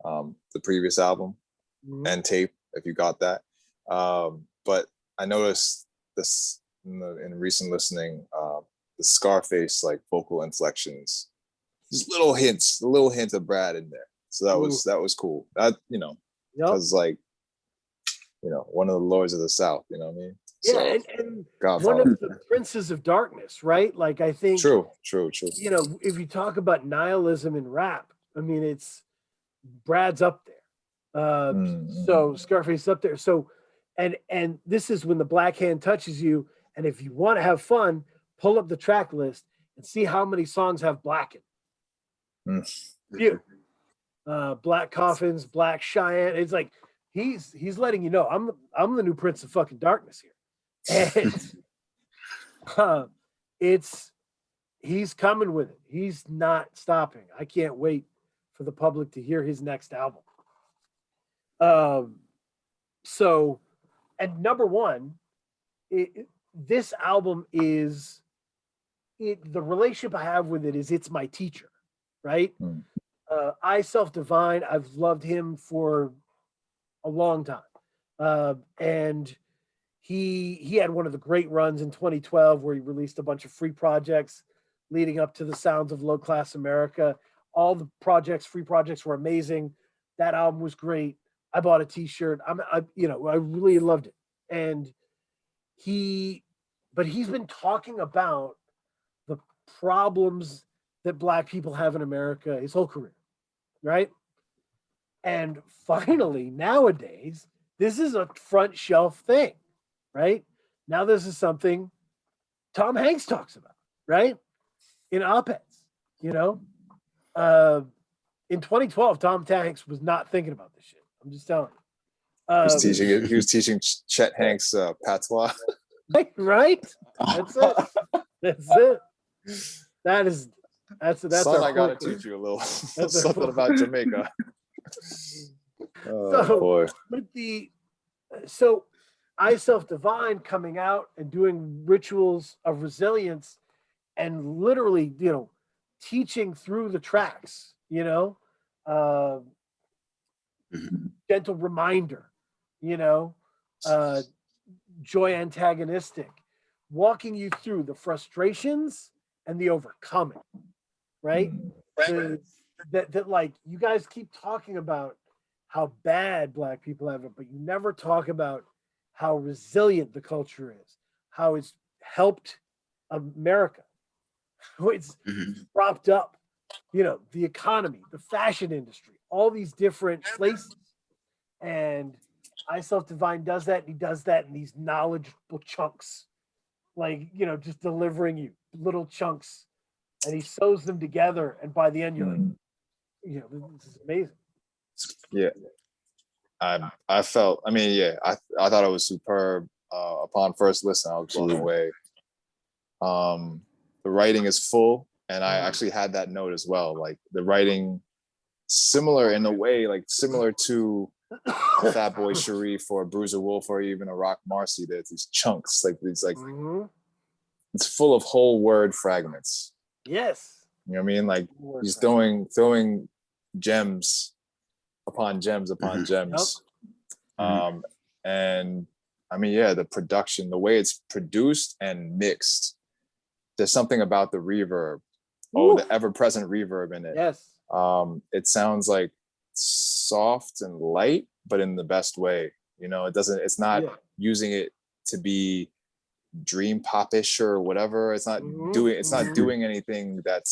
S2: the previous album and tape, if you got that. But I noticed this in recent listening, the Scarface like vocal inflections, just little hints of Brad in there. So that was cool. That, because like, one of the lords of the South, you know what I mean?
S1: Yeah,
S2: so,
S1: and
S2: Godfather.
S1: one of the princes of darkness, right? Like, I think
S2: true.
S1: If you talk about nihilism in rap, I mean, it's Brad's up there. So Scarface is up there. So and this is when the Black Hand touches you. And if you want to have fun, pull up the track list and see how many songs have Black in. Few. Black Coffins, Black Cheyenne. It's like he's letting you know I'm the new Prince of fucking Darkness here. And he's coming with it. He's not stopping. I can't wait for the public to hear his next album. So, and number one, this album is the relationship I have with it is it's my teacher, right? I Self-Divine, I've loved him for a long time. And he had one of the great runs in 2012 where he released a bunch of free projects leading up to the Sounds of Low Class America. All the free projects were amazing. That album was great. I bought a T-shirt. I really loved it. And but he's been talking about the problems that Black people have in America his whole career, right? And finally, nowadays, this is a front shelf thing, right? Now this is something Tom Hanks talks about, right? In op-eds, in 2012, Tom Hanks was not thinking about this shit. I'm just telling you.
S2: He was teaching Chet Hanks patois.
S1: Right? That's it. That's it. That's
S2: Son,
S1: our
S2: I gotta
S1: folklore.
S2: teach you a little
S1: That's our
S2: something about Jamaica. Oh
S1: So,
S2: boy.
S1: So I Self-Divine coming out and doing rituals of resilience and literally, teaching through the tracks, gentle reminder, joy antagonistic, walking you through the frustrations and the overcoming, right? That like you guys keep talking about how bad Black people have it, but you never talk about how resilient the culture is, how it's helped America, how it's propped up, the economy, the fashion industry, all these different places. And I Self-Divine does that, and he does that in these knowledgeable chunks, like, just delivering you little chunks, and he sews them together. And by the end, you're like, this is amazing.
S2: Yeah. I felt, I thought it was superb. Upon first listen, I was blown away. The writing is full, and I actually had that note as well. Like the writing, similar in a way, like similar to Fat Boy Sharif or Bruiser Wolf or even a Rock Marcy. There's these chunks, like these, like it's full of whole word fragments.
S1: Yes.
S2: You know what I mean? Like he's throwing gems upon gems upon gems. And the production, the way it's produced and mixed, there's something about the reverb. The ever-present reverb in it.
S1: Yes.
S2: It sounds like soft and light, but in the best way. It's not using it to be dream popish or whatever. It's not doing anything that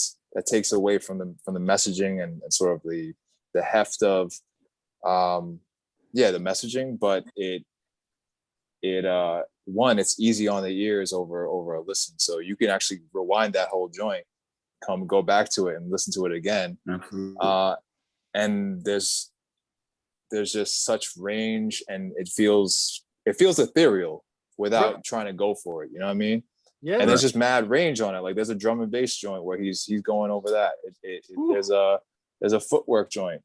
S2: takes away from the messaging and sort of the heft of the messaging, but it's easy on the ears over a listen, so you can actually rewind that whole joint, go back to it and listen to it again. And there's just such range, and it feels ethereal without trying to go for it, you know what I mean?
S1: Yeah.
S2: And there's just mad range on it. Like there's a drum and bass joint where he's going over that. There's a footwork joint,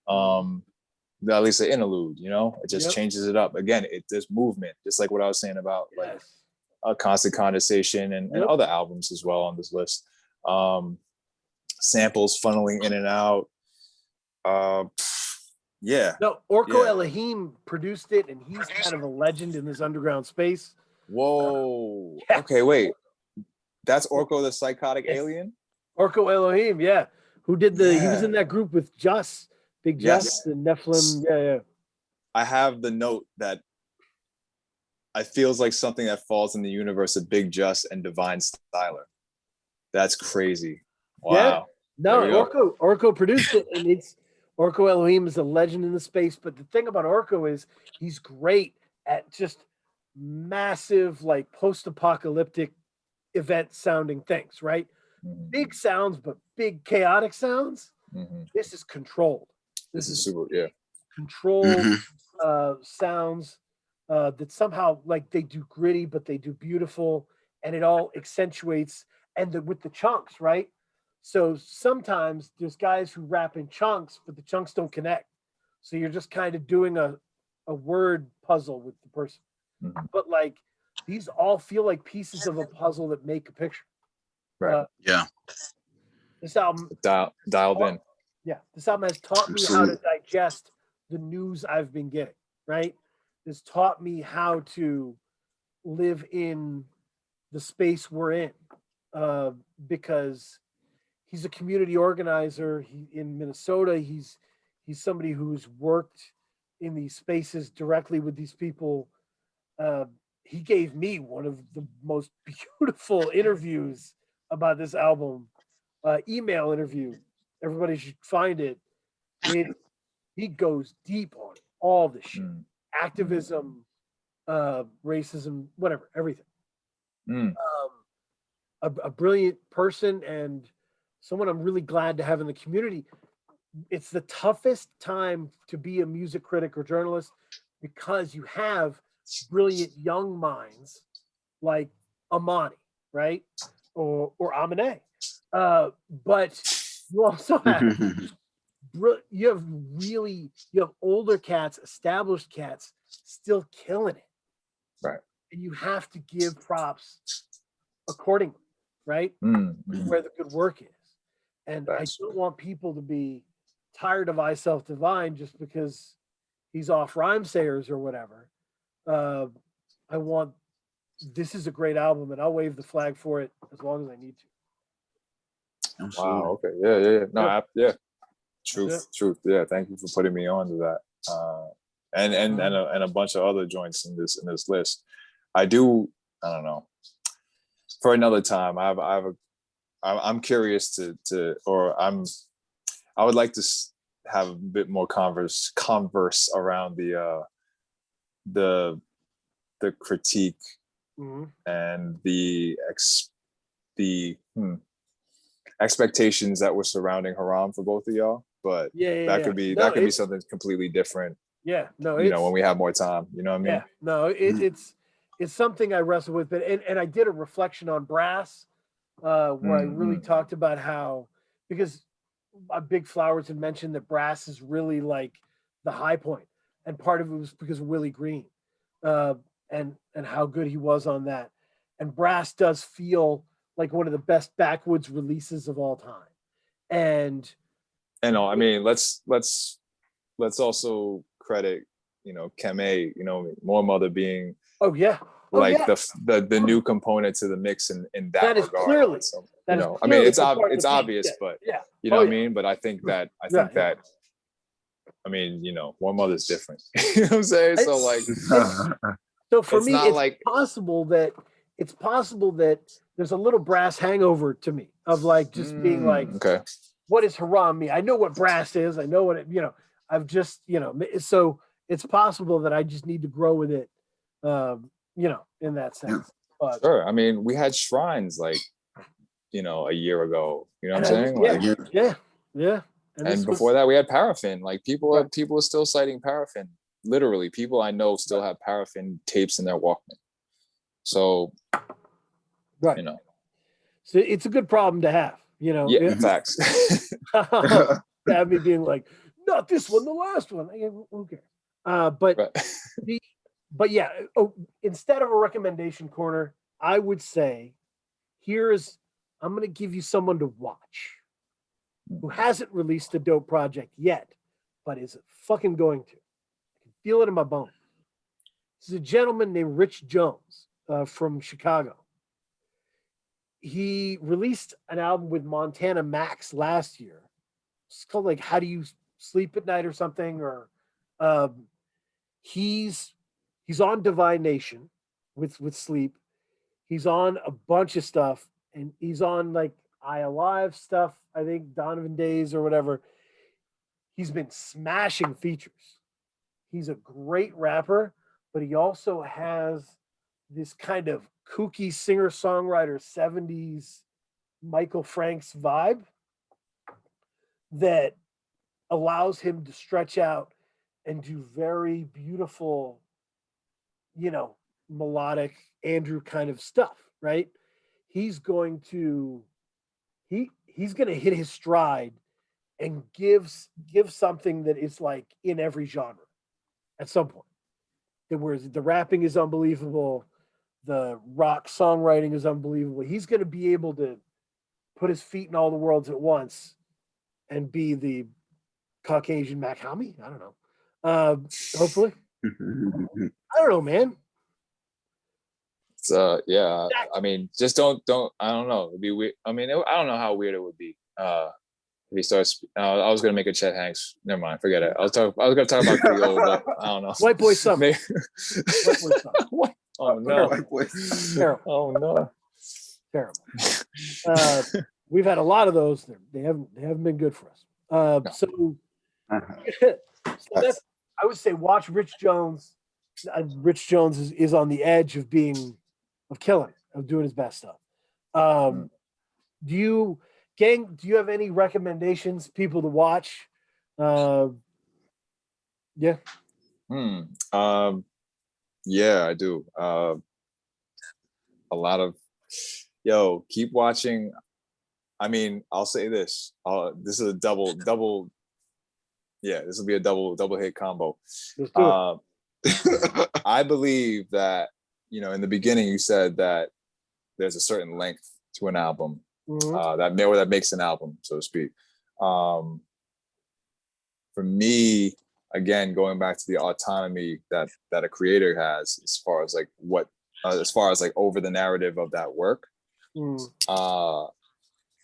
S2: at least an interlude, it just changes it up. Again, there's movement, just like what I was saying about like A Constant Condensation and other albums as well on this list. Samples funneling in and out.
S1: No, Orko Elohim produced it, and he's kind of a legend in this underground space.
S2: Whoa. Okay, wait. That's Orko the Psychotic Alien?
S1: Orko Elohim, who did he was in that group with Big Just and Nephilim. Yeah.
S2: I have the note that it feels like something that falls in the universe of Big Just and Divine Styler. That's crazy. Wow.
S1: Yeah. No, Orko produced it, and Orko Elohim is a legend in the space. But the thing about Orko is he's great at just massive, like post-apocalyptic event sounding things, right? Big sounds, but big chaotic sounds. This is controlled.
S2: This is super,
S1: controlled sounds that somehow, like, they do gritty, but they do beautiful, and it all accentuates, and with the chunks, right? So sometimes there's guys who rap in chunks, but the chunks don't connect. So you're just kind of doing a word puzzle with the person. But like these all feel like pieces of a puzzle that make a picture.
S2: Right.
S1: This album
S2: dialed in.
S1: Yeah, this album has taught me how to digest the news I've been getting. Right. It's taught me how to live in the space we're in, because he's a community organizer. In Minnesota, he's He's somebody who's worked in these spaces directly with these people. He gave me one of the most beautiful interviews about this album, email interview. Everybody should find it. He goes deep on all the shit, activism, racism, whatever, everything. A brilliant person and someone I'm really glad to have in the community. It's the toughest time to be a music critic or journalist because you have brilliant young minds like Amani, right? Or Amine. But you also have you have older cats, established cats still killing it.
S2: Right.
S1: And you have to give props accordingly, right? Where the good work is. And I don't want people to be tired of I Self Divine just because he's off rhyme sayers or whatever. I want this is a great album and I'll wave the flag for it as long as I need to.
S2: Wow. Okay. Yeah. No. Yeah. Truth. Yeah. Thank you for putting me on to that. And a bunch of other joints in this list. I don't know. For another time, I'm curious I would like to have a bit more converse around the critique and the expectations that were surrounding Haram for both of y'all. But that could be something completely different.
S1: Yeah, no,
S2: when we have more time, you know what I mean?
S1: Yeah, no, it's something I wrestle with, but and I did a reflection on Brass, where I really talked about how, because Big Flowers had mentioned that Brass is really like the high point, and part of it was because of Willie Green, and how good he was on that, and Brass does feel like one of the best backwoods releases of all time, and
S2: I mean let's also credit Keme, More Mother being the new component to the mix in that regard.
S1: Clearly,
S2: so, I mean it's obvious, but you know what I mean. But I think that I mean More Mother's different. You know what I'm saying? So like,
S1: so for me, it's possible that there's a little Brass hangover to me of like just being like,
S2: okay,
S1: what is Haram me? I know what Brass is. I know what it. I've just so it's possible that I just need to grow with it. In that sense. But,
S2: sure. I mean, we had Shrines like, a year ago. You know what I'm saying?
S1: Yeah.
S2: And before that, we had Paraffin. Like people are still citing Paraffin. Literally, people I know still have Paraffin tapes in their Walkman. So,
S1: so it's a good problem to have.
S2: Yeah, facts.
S1: Have me being like, not this one, the last one. Who cares? But yeah, instead of a recommendation corner, I would say, I'm going to give you someone to watch who hasn't released a dope project yet, but is fucking going to. I can feel it in my bones. This is a gentleman named Rich Jones from Chicago. He released an album with Montana Max last year. It's called like How Do You Sleep at Night or something, or he's on Divine Nation with Sleep. He's on a bunch of stuff, and he's on like I Alive stuff, I think Donovan Days or whatever. He's been smashing features. He's a great rapper, but he also has this kind of kooky singer-songwriter 70s Michael Franks vibe that allows him to stretch out and do very beautiful, melodic Andrew kind of stuff, right? He's going to hit his stride and give something that is like in every genre at some point. Whereas the rapping is unbelievable, the rock songwriting is unbelievable. He's going to be able to put his feet in all the worlds at once and be the Caucasian Mac Hami. I don't know. Hopefully. I don't know, man.
S2: So I mean, just don't. I don't know. It'd be weird. I mean, I don't know how weird it would be. if he starts, I was gonna make a Chet Hanks. Never mind, forget it. I was gonna talk about Creole, but I don't know.
S1: White Boy Summer.
S2: Maybe-
S1: White Boy Summer.
S2: What? Oh no!
S1: Terrible.
S2: Oh no!
S1: Terrible. We've had a lot of those. They haven't been good for us.
S2: No.
S1: So that's, I would say, watch Rich Jones. Rich Jones is on the edge of killing, of doing his best stuff. Do you have any recommendations, people to watch? Yeah.
S2: Yeah, I do. A lot of, keep watching. I mean, I'll say this. This is a double. Yeah, this will be a double hit combo.
S1: Let's do it.
S2: I believe that, in the beginning you said that there's a certain length to an album, that makes an album, so to speak. For me, again, going back to the autonomy that a creator has as far as like over the narrative of that work,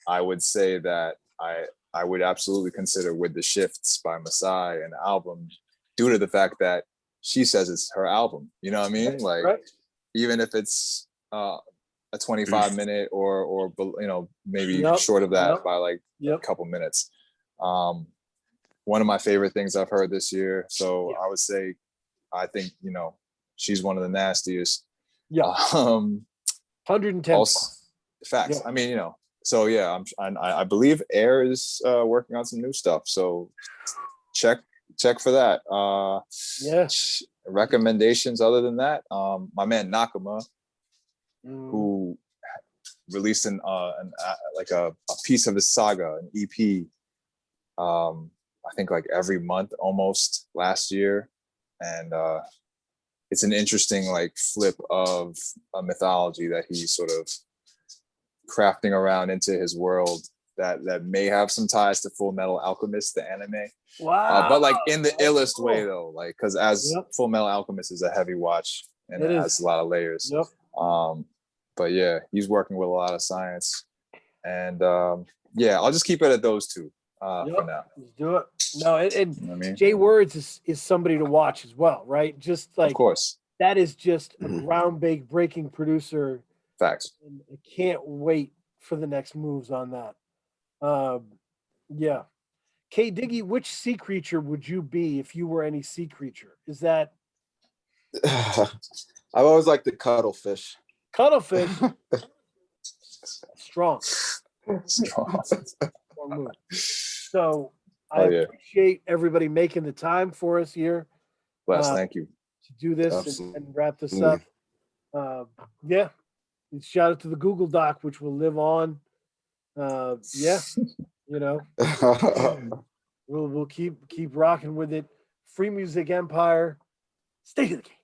S2: I would say that I would absolutely consider With the Shifts by Masai an album, due to the fact that she says it's her album. You know what I mean? Like,
S1: right.
S2: Even if it's a 25-minute or maybe short of that by like a couple minutes. One of my favorite things I've heard this year. So I would say, I think, she's one of the nastiest.
S1: Yeah. 110.
S2: Also, facts. Yeah. I mean, so yeah, I believe Air is working on some new stuff. So check for that. Recommendations other than that, my man Nakama, who released a piece of his saga, an EP, I think like every month almost last year, and it's an interesting like flip of a mythology that he's sort of crafting around into his world that may have some ties to Full Metal Alchemist, the anime.
S1: Wow.
S2: But like in the illest way though, like, because Full Metal Alchemist is a heavy watch and it has a lot of layers.
S1: Yep.
S2: But yeah, he's working with a lot of science, and I'll just keep it at those two for now.
S1: Let's do it. No, and
S2: You know what I mean?
S1: Jay Words is somebody to watch as well, right? Just like,
S2: of course,
S1: that is just a groundbreaking producer.
S2: Facts.
S1: And I can't wait for the next moves on that. K Diggy, which sea creature would you be if you were any sea creature? Is that
S5: I've always liked the cuttlefish.
S1: Cuttlefish? Strong.
S2: Strong
S1: move. So I appreciate everybody making the time for us here.
S2: Bless, thank you.
S1: To do this and wrap this up. Shout out to the Google Doc, which will live on. We'll keep rocking with it. Free Music Empire. State of the game.